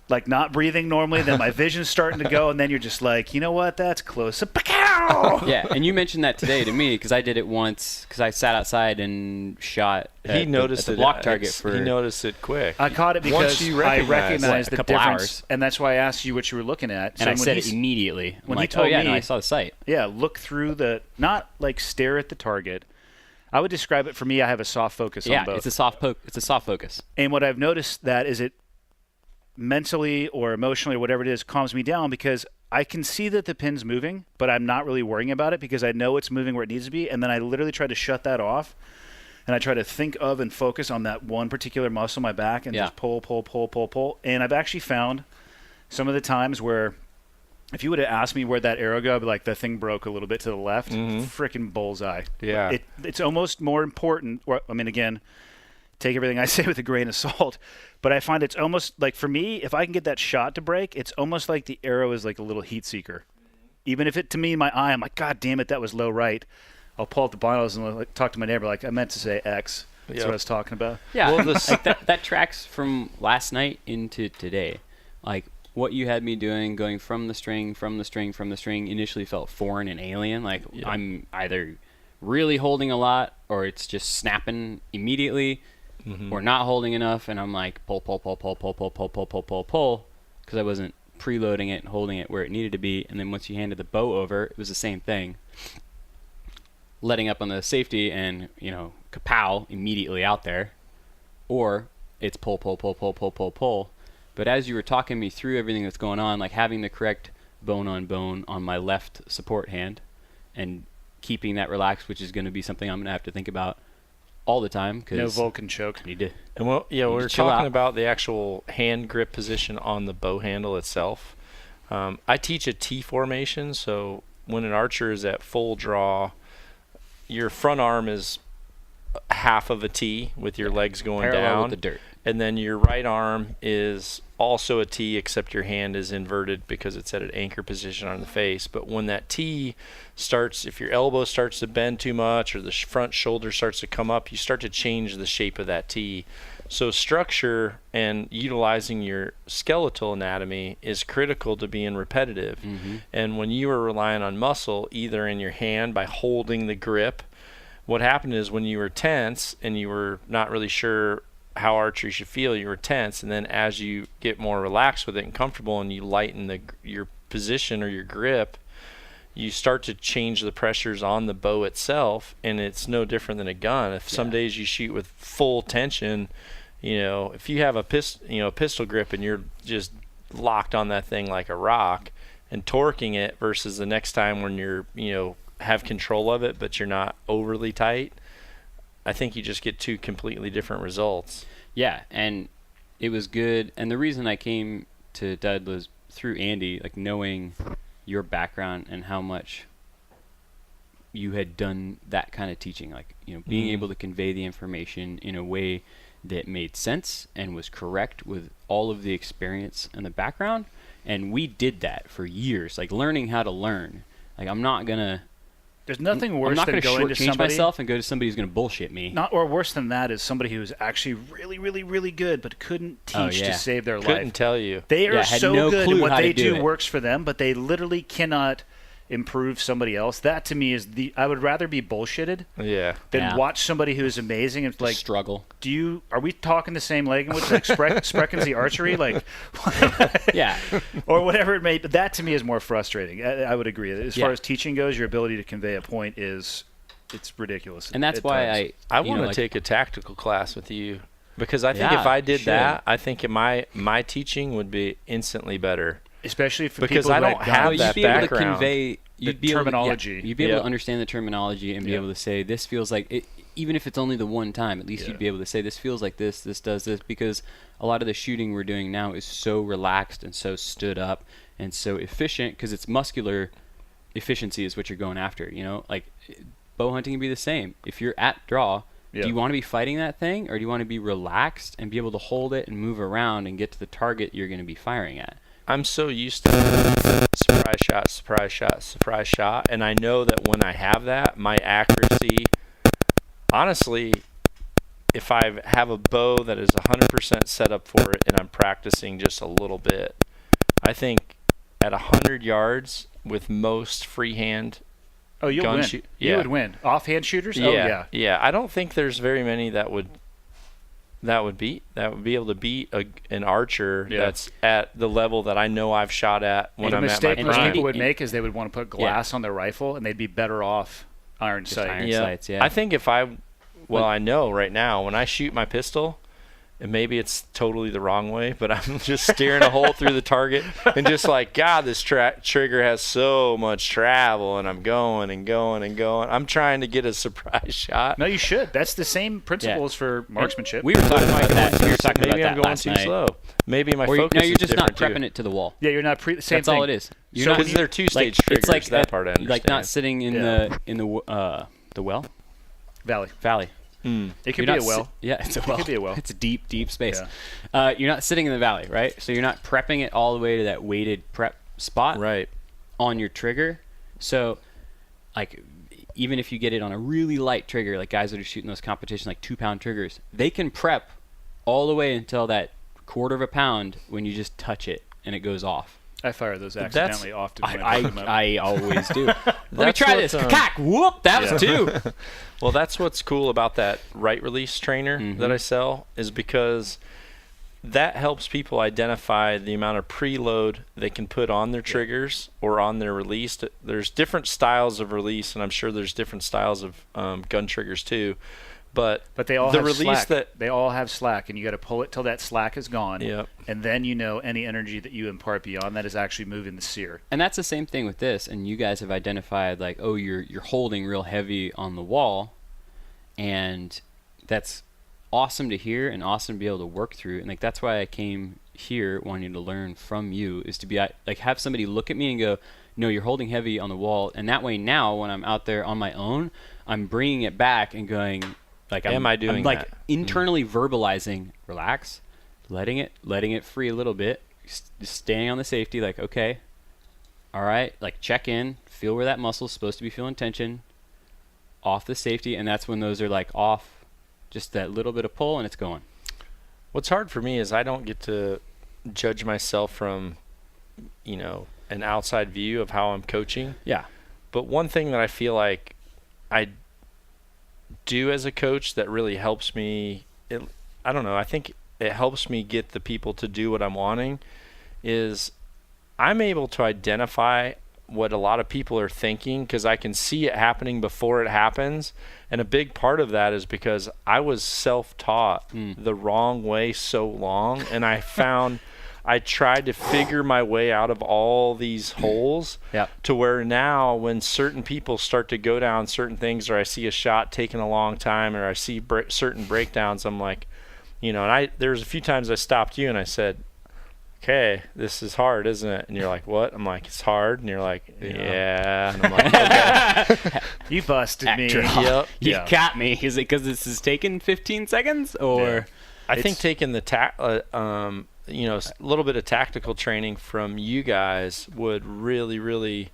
[SPEAKER 5] like not breathing normally. Then my vision's starting to go, and then you're just like, you know what? That's close.
[SPEAKER 6] Yeah, and you mentioned that today to me because I did it once because I sat outside and shot.
[SPEAKER 4] He noticed
[SPEAKER 6] the block target
[SPEAKER 4] he noticed it quick.
[SPEAKER 5] I caught it because I recognized the difference,
[SPEAKER 6] hours.
[SPEAKER 5] And that's why I asked you what you were looking at.
[SPEAKER 6] And I said it immediately.
[SPEAKER 5] When he told me,
[SPEAKER 6] I saw the sight.
[SPEAKER 5] Yeah, look through not like stare at the target. I would describe it for me. I have a soft focus on both.
[SPEAKER 6] Yeah, it's a soft focus.
[SPEAKER 5] And what I've noticed that is it mentally or emotionally or whatever it is calms me down because I can see that the pin's moving, but I'm not really worrying about it because I know it's moving where it needs to be. And then I literally try to shut that off, and I try to think of and focus on that one particular muscle in my back and just pull. And I've actually found some of the times where if you would have asked me where that arrow go, I'd be like, that thing broke a little bit to the left. Freaking bullseye.
[SPEAKER 4] Yeah.
[SPEAKER 5] It's almost more important. Again, take everything I say with a grain of salt. But I find it's almost like, for me, if I can get that shot to break, it's almost like the arrow is like a little heat seeker. Even if it, to me, in my eye, I'm like, God damn it, that was low right. I'll pull up the binos and talk to my neighbor like, I meant to say X. That's what I was talking about.
[SPEAKER 6] Yeah, well, that tracks from last night into today. Like, what you had me doing, going from the string, initially felt foreign and alien. Like, I'm either really holding a lot or it's just snapping immediately or not holding enough. And I'm like, pull, because I wasn't preloading it and holding it where it needed to be. And then once you handed the bow over, it was the same thing. Letting up on the safety and, kapow, immediately out there. Or it's pull. But as you were talking me through everything that's going on, like having the correct bone on my left support hand and keeping that relaxed, which is going to be something I'm going to have to think about all the time.
[SPEAKER 5] No Vulcan choke.
[SPEAKER 4] And we're talking about the actual hand grip position on the bow handle itself. I teach a T formation, so when an archer is at full draw, your front arm is half of a T with your legs going
[SPEAKER 6] parallel
[SPEAKER 4] down.
[SPEAKER 6] With the dirt.
[SPEAKER 4] And then your right arm is also a T, except your hand is inverted because it's at an anchor position on the face. But when that T starts, if your elbow starts to bend too much or the front shoulder starts to come up, you start to change the shape of that T. So structure and utilizing your skeletal anatomy is critical to being repetitive. And when you are relying on muscle, either in your hand by holding the grip, what happened is when you were tense and you were not really sure how archery should feel, you were tense, and then as you get more relaxed with it and comfortable and you lighten your position or your grip, you start to change the pressures on the bow itself, and it's no different than a gun. If some days you shoot with full tension, if you have a pistol grip and you're just locked on that thing like a rock and torquing it versus the next time when you're have control of it but you're not overly tight, I think you just get two completely different results.
[SPEAKER 6] Yeah, and it was good. And the reason I came to Dud was through Andy, like knowing your background and how much you had done that kind of teaching, like being able to convey the information in a way that made sense and was correct with all of the experience and the background. And we did that for years, like learning how to learn. Like I'm not gonna.
[SPEAKER 5] There's nothing worse
[SPEAKER 6] I'm not
[SPEAKER 5] than
[SPEAKER 6] gonna
[SPEAKER 5] going to
[SPEAKER 6] shortchange
[SPEAKER 5] somebody.
[SPEAKER 6] myself and go to somebody who's gonna bullshit me.
[SPEAKER 5] Not or worse than that is somebody who's actually really, really, really good, but couldn't teach
[SPEAKER 6] yeah.
[SPEAKER 5] to save their
[SPEAKER 4] Couldn't
[SPEAKER 5] life.
[SPEAKER 4] tell you.
[SPEAKER 5] They are
[SPEAKER 6] had
[SPEAKER 5] so
[SPEAKER 6] no
[SPEAKER 5] good,
[SPEAKER 6] clue
[SPEAKER 5] and what
[SPEAKER 6] how to
[SPEAKER 5] they
[SPEAKER 6] do
[SPEAKER 5] do
[SPEAKER 6] it.
[SPEAKER 5] works for them, but they literally cannot improve somebody else. That to me is I would rather be bullshitted
[SPEAKER 4] Yeah.
[SPEAKER 5] than
[SPEAKER 6] Yeah.
[SPEAKER 5] watch somebody who is amazing and like
[SPEAKER 6] Struggle.
[SPEAKER 5] are we talking the same language like Spreckens the archery like
[SPEAKER 6] Yeah.
[SPEAKER 5] or whatever it may, but that to me is more frustrating. I would agree. As
[SPEAKER 6] Yeah.
[SPEAKER 5] far as teaching goes, your ability to convey a point it's ridiculous.
[SPEAKER 6] And that's
[SPEAKER 5] at
[SPEAKER 6] why
[SPEAKER 5] times.
[SPEAKER 4] I
[SPEAKER 6] you know,
[SPEAKER 4] want to
[SPEAKER 6] like,
[SPEAKER 4] take a tactical class with you because I think
[SPEAKER 6] Yeah,
[SPEAKER 4] if I did
[SPEAKER 6] should.
[SPEAKER 4] that, I think my teaching would be instantly better.
[SPEAKER 5] especially for
[SPEAKER 4] because
[SPEAKER 5] people
[SPEAKER 4] I
[SPEAKER 5] who
[SPEAKER 4] don't
[SPEAKER 5] had
[SPEAKER 4] have
[SPEAKER 5] guns.
[SPEAKER 6] you'd
[SPEAKER 4] that
[SPEAKER 6] be able
[SPEAKER 4] background.
[SPEAKER 6] to convey you'd be
[SPEAKER 5] terminology.
[SPEAKER 6] Able to, you'd be able
[SPEAKER 4] Yep.
[SPEAKER 6] to understand the terminology and be
[SPEAKER 4] Yep.
[SPEAKER 6] able to say this feels like it, even if it's only the one time. At least
[SPEAKER 5] Yeah.
[SPEAKER 6] you'd be able to say this feels like this does this, because a lot of the shooting we're doing now is so relaxed and so stood up and so efficient because it's muscular efficiency is what you're going after. You know, like bow hunting can be the same. If you're at draw.
[SPEAKER 5] Yeah.
[SPEAKER 6] Do you want to be fighting that thing, or do you want to be relaxed and be able to hold it and move around and get to the target you're going to be firing at?
[SPEAKER 4] I'm so used to surprise shot, surprise shot, surprise shot, and I know that when I have that, my accuracy, honestly, if I have a bow that is 100% set up for it and I'm practicing just a little bit, I think at 100 yards with most freehand
[SPEAKER 5] you'll
[SPEAKER 4] gun
[SPEAKER 5] win.
[SPEAKER 4] shoot-
[SPEAKER 5] You
[SPEAKER 4] yeah.
[SPEAKER 5] would win. Offhand shooters? Oh, yeah.
[SPEAKER 4] Yeah. I don't think there's very many that would be able to beat an archer
[SPEAKER 5] Yeah.
[SPEAKER 4] that's at the level that I know I've shot at when
[SPEAKER 5] The
[SPEAKER 4] I'm at my
[SPEAKER 5] mistake most
[SPEAKER 4] prime.
[SPEAKER 5] people would make is they would want to put glass on their rifle, and they'd be better off iron
[SPEAKER 6] Just
[SPEAKER 5] sight.
[SPEAKER 6] iron sights, yeah.
[SPEAKER 4] I think if I know right now when I shoot my pistol, and maybe it's totally the wrong way, but I'm just steering a hole through the target and just like, God, this trigger has so much travel, and I'm going and going and going. I'm trying to get a surprise shot.
[SPEAKER 5] No, you should. That's the same principles for marksmanship.
[SPEAKER 6] We were talking about that. We were talking
[SPEAKER 4] Maybe
[SPEAKER 6] about
[SPEAKER 4] I'm
[SPEAKER 6] that
[SPEAKER 4] going
[SPEAKER 6] last
[SPEAKER 4] too
[SPEAKER 6] night.
[SPEAKER 4] slow. Maybe my
[SPEAKER 6] Or
[SPEAKER 4] focus
[SPEAKER 6] you're
[SPEAKER 4] is
[SPEAKER 6] just not
[SPEAKER 4] different
[SPEAKER 6] prepping
[SPEAKER 4] too.
[SPEAKER 6] it to the wall.
[SPEAKER 5] Yeah, you're not same
[SPEAKER 6] That's
[SPEAKER 5] thing.
[SPEAKER 6] all it is. You're
[SPEAKER 5] So
[SPEAKER 6] not,
[SPEAKER 4] Because they're two-stage triggers.
[SPEAKER 6] It's like
[SPEAKER 4] that part I understand.
[SPEAKER 6] like not sitting in the well
[SPEAKER 5] Valley.
[SPEAKER 6] valley.
[SPEAKER 5] It could
[SPEAKER 6] You're
[SPEAKER 5] be
[SPEAKER 6] not
[SPEAKER 5] a well.
[SPEAKER 6] Yeah, it's a well.
[SPEAKER 5] could be a well.
[SPEAKER 6] It's a deep space. You're not sitting in the valley, right? So you're not prepping it all the way to that weighted prep spot
[SPEAKER 4] Right.
[SPEAKER 6] on your trigger. So, like, even if you get it on a really light trigger, like guys that are shooting those competitions, like 2-pound triggers, they can prep all the way until that quarter of a pound when you just touch it and it goes off.
[SPEAKER 5] I fire those accidentally often. When I pick them up.
[SPEAKER 6] I always do. Let me
[SPEAKER 4] That's
[SPEAKER 6] try
[SPEAKER 4] what,
[SPEAKER 6] this. Cack! Whoop! That was two.
[SPEAKER 4] Well, that's what's cool about that right release trainer
[SPEAKER 6] Mm-hmm.
[SPEAKER 4] that I sell is because that helps people identify the amount of preload they can put on their triggers or on their release. There's different styles of release, and I'm sure there's different styles of gun triggers too. But
[SPEAKER 5] they all
[SPEAKER 4] the
[SPEAKER 5] have
[SPEAKER 4] release
[SPEAKER 5] slack. They all have slack, and you got to pull it till that slack is gone.
[SPEAKER 4] Yep.
[SPEAKER 5] And then you know any energy that you impart beyond that is actually moving the sear.
[SPEAKER 6] And that's the same thing with this. And you guys have identified like, oh, you're holding real heavy on the wall, and that's awesome to hear and awesome to be able to work through. And like that's why I came here wanting to learn from you, is to be like have somebody look at me and go, no, you're holding heavy on the wall. And that way now when I'm out there on my own, I'm bringing it back and going like,
[SPEAKER 4] Am I doing
[SPEAKER 6] I'm like
[SPEAKER 4] that?
[SPEAKER 6] internally verbalizing, relax, letting it free a little bit, just staying on the safety, like, okay, all right, like check in, feel where that muscle's supposed to be feeling tension, off the safety, and that's when those are like off, just that little bit of pull, and it's going.
[SPEAKER 4] what's hard for me is I don't get to judge myself from, an outside view of how I'm coaching.
[SPEAKER 6] Yeah.
[SPEAKER 4] But one thing that I feel like I do as a coach that really helps me, I don't know, I think it helps me get the people to do what I'm wanting, is I'm able to identify what a lot of people are thinking because I can see it happening before it happens. And a big part of that is because I was self-taught the wrong way so long, and I found I tried to figure my way out of all these holes to where now when certain people start to go down certain things, or I see a shot taking a long time, or I see certain breakdowns, I'm like, and there's a few times I stopped you and I said, okay, this is hard, isn't it? And you're like, what? I'm like, it's hard. And you're like, yeah. And I'm like, okay.
[SPEAKER 5] You busted me.
[SPEAKER 4] Yep.
[SPEAKER 6] You got me. Is it because this is taking 15 seconds, or
[SPEAKER 4] I think taking the a little bit of tactical training from you guys would really, really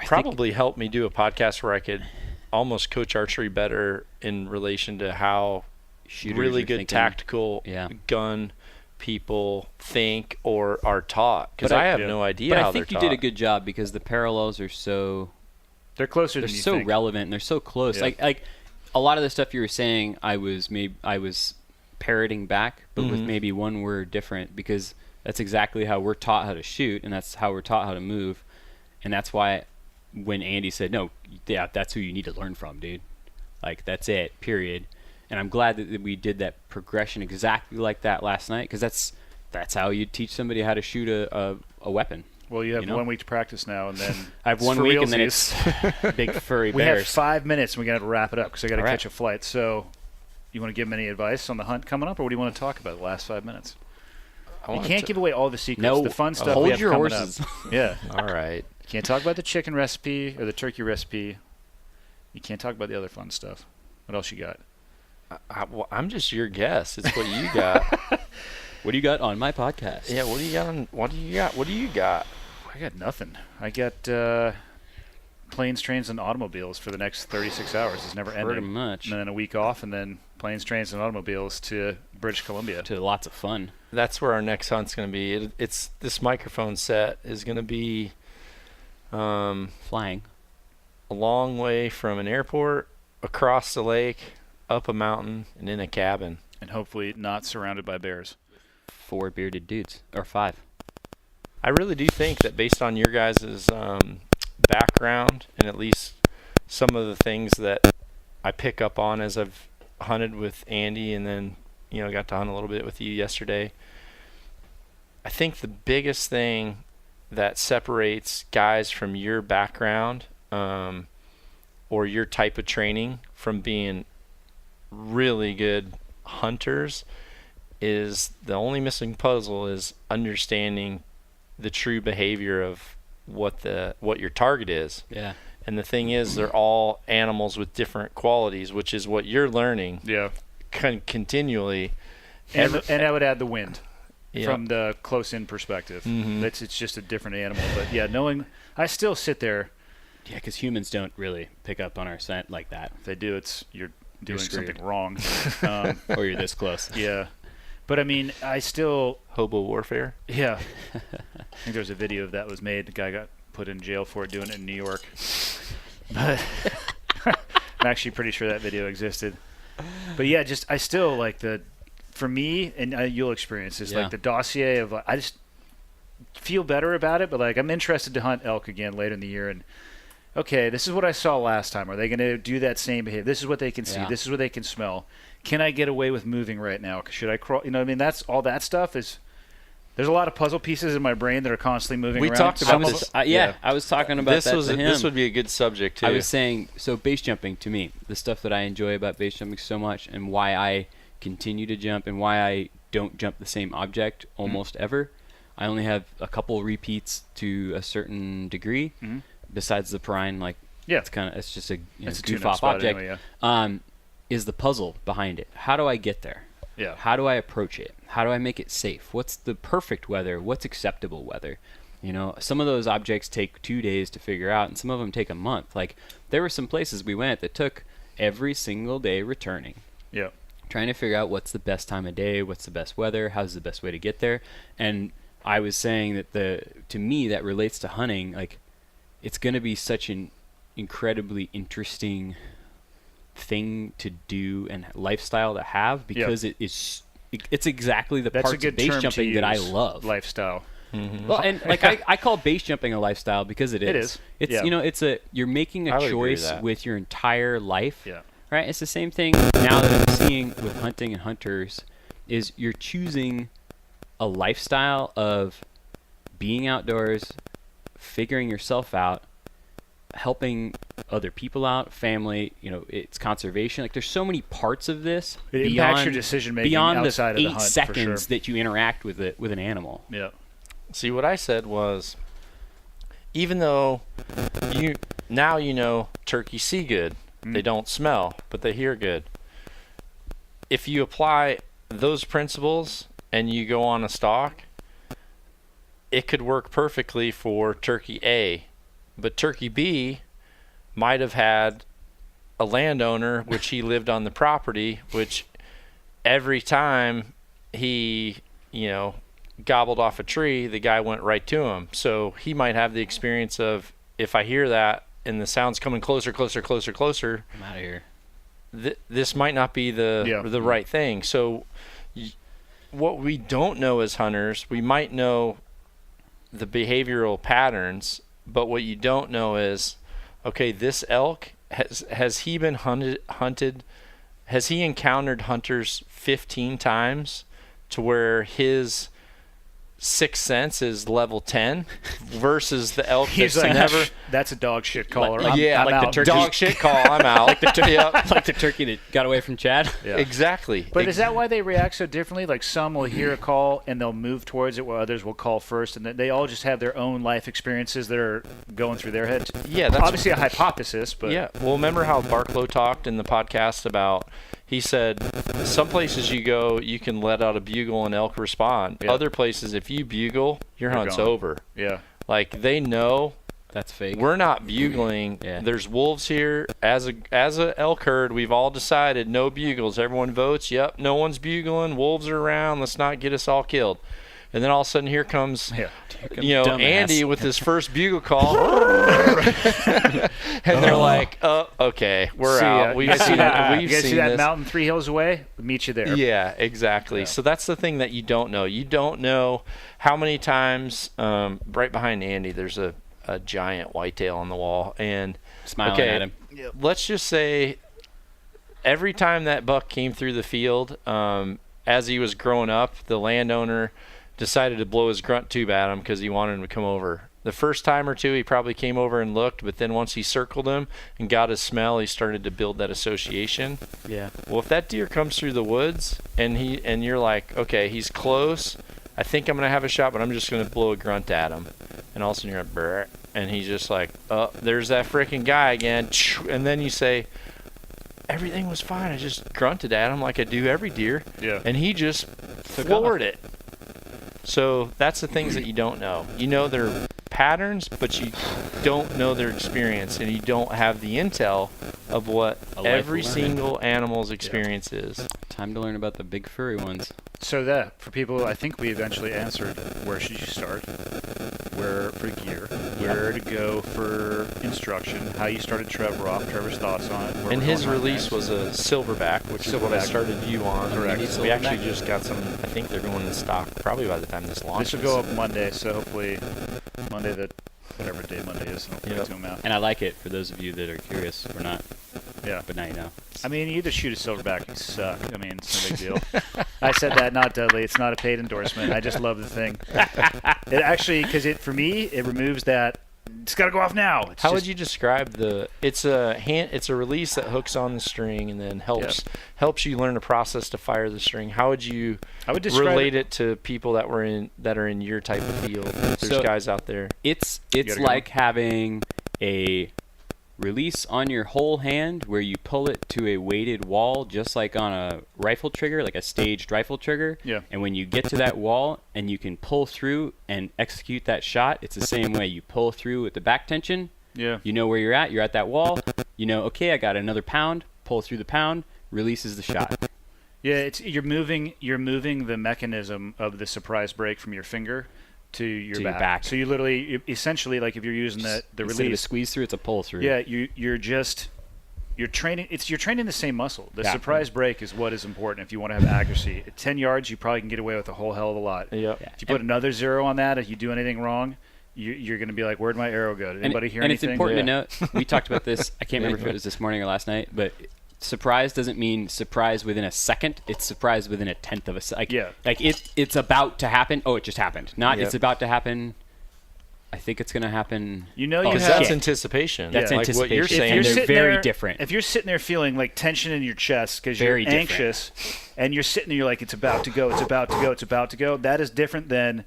[SPEAKER 4] probably help me do a podcast where I could almost coach archery better in relation to how
[SPEAKER 6] Shooters
[SPEAKER 4] really
[SPEAKER 6] are
[SPEAKER 4] good
[SPEAKER 6] thinking.
[SPEAKER 4] tactical
[SPEAKER 6] Yeah.
[SPEAKER 4] gun people think or are taught, because
[SPEAKER 6] But
[SPEAKER 4] I have no idea
[SPEAKER 6] But
[SPEAKER 4] how
[SPEAKER 6] I think
[SPEAKER 4] they're
[SPEAKER 6] you
[SPEAKER 4] taught.
[SPEAKER 6] did a good job because the parallels are so
[SPEAKER 5] They're closer
[SPEAKER 6] they're
[SPEAKER 5] than you
[SPEAKER 6] so
[SPEAKER 5] think.
[SPEAKER 6] relevant and they're so close.
[SPEAKER 5] Yeah.
[SPEAKER 6] Like a lot of the stuff you were saying, I was parroting back, but with maybe one word different, because that's exactly how we're taught how to shoot, and that's how we're taught how to move, and that's why when Andy said, "No, yeah, that's who you need to learn from, dude. Like that's it, period." And I'm glad that we did that progression exactly like that last night, because that's how you teach somebody how to shoot a weapon.
[SPEAKER 5] Well, you have
[SPEAKER 6] You know?
[SPEAKER 5] 1 week to practice now, and then
[SPEAKER 6] I have
[SPEAKER 5] it's
[SPEAKER 6] 1
[SPEAKER 5] for
[SPEAKER 6] week, and then
[SPEAKER 5] realsies.
[SPEAKER 6] it's big furry
[SPEAKER 5] We have
[SPEAKER 6] bears.
[SPEAKER 5] 5 minutes, and we got to wrap it up because I got to
[SPEAKER 6] All right.
[SPEAKER 5] catch a flight. So, you want to give them any advice on the hunt coming up, or what do you want to talk about the last 5 minutes? You can't give away all the secrets.
[SPEAKER 6] No,
[SPEAKER 5] the fun stuff
[SPEAKER 6] hold
[SPEAKER 5] we have
[SPEAKER 6] your
[SPEAKER 5] coming
[SPEAKER 6] horses.
[SPEAKER 5] up. Yeah.
[SPEAKER 4] All right.
[SPEAKER 5] You can't talk about the chicken recipe or the turkey recipe. You can't talk about the other fun stuff. What else you got?
[SPEAKER 4] Well, I'm just your guest. It's what you got.
[SPEAKER 6] What do you got on my podcast?
[SPEAKER 4] Yeah, what do you got? What do you got?
[SPEAKER 5] I got nothing. I got planes, trains, and automobiles for the next 36 hours. It's never ending.
[SPEAKER 6] Pretty much.
[SPEAKER 5] And then a week off, and then planes, trains, and automobiles to British Columbia.
[SPEAKER 6] To lots of fun.
[SPEAKER 4] That's where our next hunt's going to be. It's this microphone set is going to be
[SPEAKER 6] Flying.
[SPEAKER 4] a long way from an airport, across the lake, up a mountain, and in a cabin.
[SPEAKER 5] And hopefully not surrounded by bears.
[SPEAKER 6] 4 bearded dudes. Or 5.
[SPEAKER 4] I really do think that based on your guys' background and at least some of the things that I pick up on as I've hunted with Andy and then got to hunt a little bit with you yesterday, I think the biggest thing that separates guys from your background or your type of training from being really good hunters is the only missing puzzle is understanding the true behavior of what your target is.
[SPEAKER 6] Yeah.
[SPEAKER 4] And the thing is, they're all animals with different qualities, which is what you're learning
[SPEAKER 5] Yeah.
[SPEAKER 4] continually.
[SPEAKER 5] And I would add the wind
[SPEAKER 4] Yeah.
[SPEAKER 5] from the close-in perspective.
[SPEAKER 4] Mhm.
[SPEAKER 5] It's just a different animal. But, yeah, I still sit there.
[SPEAKER 6] Yeah, because humans don't really pick up on our scent like that.
[SPEAKER 5] If they do, you're doing
[SPEAKER 6] screwed.
[SPEAKER 5] something wrong.
[SPEAKER 6] Or you're this close.
[SPEAKER 5] Yeah. But, I mean, I still...
[SPEAKER 4] Hobo warfare.
[SPEAKER 5] Yeah. I think there's a video of that was made. The guy got put in jail for it, doing it in New York. But I'm actually pretty sure that video existed. But yeah, I still like for me, and you'll experience this, like the dossier of, I just feel better about it, but like I'm interested to hunt elk again later in the year. And okay, this is what I saw last time. Are they going to do that same behavior? This is what they can see.
[SPEAKER 6] Yeah.
[SPEAKER 5] This is what they can smell. Can I get away with moving right now? Should I crawl? You know what I mean? That's all that stuff is. There's a lot of puzzle pieces in my brain that are constantly moving
[SPEAKER 4] We
[SPEAKER 5] around.
[SPEAKER 4] talked about
[SPEAKER 5] Some of
[SPEAKER 4] this.
[SPEAKER 5] them-
[SPEAKER 6] I was talking about
[SPEAKER 4] This
[SPEAKER 6] that
[SPEAKER 4] was
[SPEAKER 6] to him.
[SPEAKER 4] this would be a good subject too.
[SPEAKER 6] I was saying, so base jumping to me, the stuff that I enjoy about base jumping so much and why I continue to jump and why I don't jump the same object almost ever. I only have a couple repeats to a certain degree besides the prine. Like,
[SPEAKER 5] Yeah.
[SPEAKER 6] it's just a
[SPEAKER 5] It's a
[SPEAKER 6] goof
[SPEAKER 5] tune-up
[SPEAKER 6] off
[SPEAKER 5] spot
[SPEAKER 6] object.
[SPEAKER 5] anyway, yeah.
[SPEAKER 6] Is the puzzle behind it. How do I get there?
[SPEAKER 5] Yeah.
[SPEAKER 6] How do I approach it? How do I make it safe? What's the perfect weather? What's acceptable weather? Some of those objects take 2 days to figure out, and some of them take a month. Like, there were some places we went that took every single day returning,
[SPEAKER 5] Yeah.
[SPEAKER 6] trying to figure out what's the best time of day, what's the best weather, how's the best way to get there. And I was saying that to me, that relates to hunting. Like, it's going to be such an incredibly interesting thing to do and lifestyle to have because it's exactly the
[SPEAKER 5] That's a
[SPEAKER 6] parts
[SPEAKER 5] good
[SPEAKER 6] of base
[SPEAKER 5] term
[SPEAKER 6] jumping
[SPEAKER 5] to
[SPEAKER 6] that I
[SPEAKER 5] use,
[SPEAKER 6] love.
[SPEAKER 5] Lifestyle.
[SPEAKER 6] Well, and like I call base jumping a lifestyle because it is.
[SPEAKER 5] It is.
[SPEAKER 6] It's
[SPEAKER 5] Yeah.
[SPEAKER 6] you're making
[SPEAKER 4] I
[SPEAKER 6] a
[SPEAKER 4] would agree with
[SPEAKER 6] choice
[SPEAKER 4] that.
[SPEAKER 6] with your entire life.
[SPEAKER 5] Yeah.
[SPEAKER 6] Right? It's the same thing now that I'm seeing with hunting and hunters is you're choosing a lifestyle of being outdoors, figuring yourself out, helping other people out, family, it's conservation. Like, there's so many parts of this
[SPEAKER 5] It impacts your decision-making
[SPEAKER 6] beyond
[SPEAKER 5] outside
[SPEAKER 6] the
[SPEAKER 5] of the
[SPEAKER 6] 8
[SPEAKER 5] hunt, for
[SPEAKER 6] seconds
[SPEAKER 5] sure.
[SPEAKER 6] that you interact with an animal.
[SPEAKER 5] Yeah.
[SPEAKER 4] See, what I said was, even though now turkeys see good, they don't smell, but they hear good. If you apply those principles and you go on a stalk, it could work perfectly for turkey A, but turkey B might have had a landowner, which he lived on the property, which every time he, gobbled off a tree, the guy went right to him. So he might have the experience of, if I hear that and the sound's coming closer, I'm
[SPEAKER 6] out of here.
[SPEAKER 4] This might not be the right thing. So what we don't know as hunters, we might know the behavioral patterns, but what you don't know is, okay, this elk, has he been hunted? Has he encountered hunters 15 times to where his sixth sense is level 10 versus the elk
[SPEAKER 5] He's
[SPEAKER 4] that's
[SPEAKER 5] like,
[SPEAKER 4] never?
[SPEAKER 5] That's a dog shit call.
[SPEAKER 6] I'm
[SPEAKER 4] the
[SPEAKER 6] turkey.
[SPEAKER 4] Dog shit call. I'm out.
[SPEAKER 6] like the turkey that got away from Chad.
[SPEAKER 5] Yeah.
[SPEAKER 4] Exactly.
[SPEAKER 5] But is that why they react so differently? Like some will hear a call and they'll move towards it, while others will call first, and they all just have their own life experiences that are going through their heads.
[SPEAKER 4] Yeah, that's
[SPEAKER 5] obviously a hypothesis, but
[SPEAKER 4] yeah. Well, remember how Barklow talked in the podcast about? He said, some places you go, you can let out a bugle and elk respond.
[SPEAKER 5] Yeah.
[SPEAKER 4] Other places, if you bugle, your hunt's
[SPEAKER 5] gone.
[SPEAKER 4] over.
[SPEAKER 5] Yeah.
[SPEAKER 4] Like, they know
[SPEAKER 6] That's fake.
[SPEAKER 4] we're not bugling.
[SPEAKER 6] Yeah.
[SPEAKER 4] There's wolves here. As a elk herd, we've all decided no bugles. Everyone votes, yep, no one's bugling. Wolves are around. Let's not get us all killed. And then all of a sudden, here comes
[SPEAKER 6] Dumbass.
[SPEAKER 4] Andy with his first bugle call. And they're like, oh, okay, we're out. We've seen it.
[SPEAKER 5] You guys see that mountain 3 hills away? We'll meet you there.
[SPEAKER 4] Yeah, exactly. Yeah. So that's the thing that you don't know. You don't know how many times right behind Andy there's a giant whitetail on the wall. And
[SPEAKER 6] Smiling at him.
[SPEAKER 4] Let's just say every time that buck came through the field, as he was growing up, the landowner decided to blow his grunt tube at him because he wanted him to come over. The first time or two, he probably came over and looked, but then once he circled him and got his smell, he started to build that association.
[SPEAKER 6] Yeah.
[SPEAKER 4] Well, if that deer comes through the woods and you're like, okay, he's close, I think I'm going to have a shot, but I'm just going to blow a grunt at him. And all of a sudden you're like, brr, and he's just like, oh, there's that freaking guy again. And then you say, everything was fine. I just grunted at him like I do every deer.
[SPEAKER 5] Yeah.
[SPEAKER 4] And he just floored it. So that's the things that you don't know. You know their patterns, but you don't know their experience, and you don't have the intel of what every single animal's experience is.
[SPEAKER 6] Time to learn about the big furry ones.
[SPEAKER 5] So that, for people, I think we eventually answered where should you start, where for gear, where to go for instruction, how you started Trevor off, Trevor's thoughts on it.
[SPEAKER 4] And his release was a silverback, which is what I started you on.
[SPEAKER 5] Correct.
[SPEAKER 4] We actually just got some, I think they're going in stock probably by the time this launches.
[SPEAKER 5] This will go up Monday, so hopefully Monday, whatever day Monday is, hopefully to them out.
[SPEAKER 6] And I like it for those of you that are curious. We're not.
[SPEAKER 5] Yeah.
[SPEAKER 6] But now you know.
[SPEAKER 5] I mean, you either shoot a silverback, you suck. I mean, it's no big deal. I said that, not Dudley. It's not a paid endorsement. I just love the thing. It actually, because it, for me, it removes that. It's got to go off now.
[SPEAKER 4] How would you describe the? It's a release that hooks on the string and then helps you learn the process to fire the string. How would you relate it to people that are in your type of field? If there's guys out there.
[SPEAKER 6] It's like having a release on your whole hand where you pull it to a weighted wall, just like on a rifle trigger, like a staged rifle trigger.
[SPEAKER 5] Yeah.
[SPEAKER 6] And when you get to that wall and you can pull through and execute that shot, it's the same way. You pull through with the back tension.
[SPEAKER 5] Yeah.
[SPEAKER 6] You know where you're at. You're at that wall. You know, okay, I got another pound. Pull through the pound. Releases the shot.
[SPEAKER 5] Yeah, you're moving the mechanism of the surprise break from your finger to your back. So you literally, essentially, like if you're using the
[SPEAKER 6] Instead
[SPEAKER 5] release,
[SPEAKER 6] of a squeeze through, it's a pull through.
[SPEAKER 5] Yeah, you're training. You're training the same muscle. The surprise break is what is important if you want to have accuracy. At 10 yards, you probably can get away with a whole hell of a lot.
[SPEAKER 4] Yep.
[SPEAKER 5] If you put another 0 on that, if you do anything wrong, you're going to be like, "Where'd my arrow go? Did anybody hear anything?"
[SPEAKER 6] And it's important to note. We talked about this. I can't remember if it was this morning or last night, but surprise doesn't mean surprise within a second. It's surprise within a tenth of a second. Like it's about to happen. Oh, it just happened. Not it's about to happen. I think it's going to happen.
[SPEAKER 4] That's anticipation.
[SPEAKER 6] That's anticipation.
[SPEAKER 4] What you're saying.
[SPEAKER 6] They're very different.
[SPEAKER 5] If you're sitting there feeling like tension in your chest because you're anxious, and you're sitting there, you're like, it's about to go, it's about to go, it's about to go. That is different than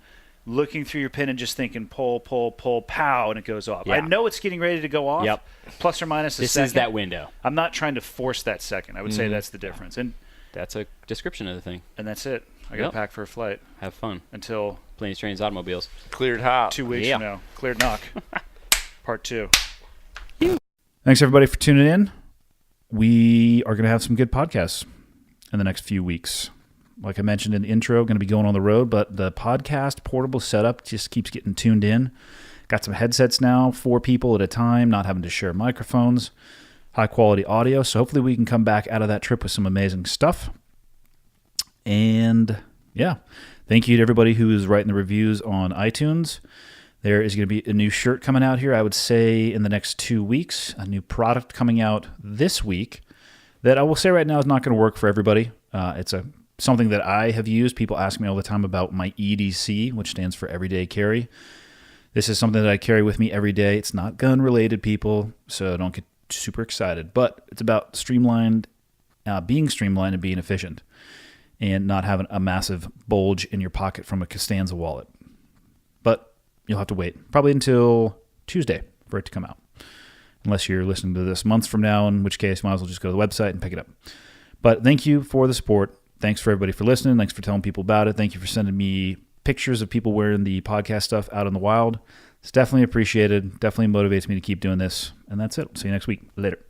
[SPEAKER 5] looking through your pin and just thinking pull, pull, pull, pow, and it goes off. I know it's getting ready to go off.
[SPEAKER 6] Yep.
[SPEAKER 5] Plus or minus a second.
[SPEAKER 6] This is that window.
[SPEAKER 5] I'm not trying to force that second. I would say that's the difference. And
[SPEAKER 6] that's a description of the thing.
[SPEAKER 5] And that's it. I got to pack for a flight.
[SPEAKER 6] Have fun.
[SPEAKER 5] Until
[SPEAKER 6] planes, trains, automobiles.
[SPEAKER 4] Cleared hot.
[SPEAKER 5] 2 weeks from now. Cleared knock. Part 2.
[SPEAKER 1] Thanks, everybody, for tuning in. We are going to have some good podcasts in the next few weeks. Like I mentioned in the intro, going to be going on the road, but the podcast portable setup just keeps getting tuned in. Got some headsets now, 4 people at a time, not having to share microphones, high quality audio. So hopefully we can come back out of that trip with some amazing stuff. And yeah, thank you to everybody who is writing the reviews on iTunes. There is going to be a new shirt coming out here, I would say, in the next 2 weeks. A new product coming out this week that I will say right now is not going to work for everybody. It's something that I have used. People ask me all the time about my EDC, which stands for Everyday Carry. This is something that I carry with me every day. It's not gun-related, people, so don't get super excited. But it's about being streamlined and being efficient and not having a massive bulge in your pocket from a Costanza wallet. But you'll have to wait probably until Tuesday for it to come out, unless you're listening to this months from now, in which case you might as well just go to the website and pick it up. But thank you for the support. Thanks for everybody for listening. Thanks for telling people about it. Thank you for sending me pictures of people wearing the podcast stuff out in the wild. It's definitely appreciated. Definitely motivates me to keep doing this. And that's it. See you next week. Later.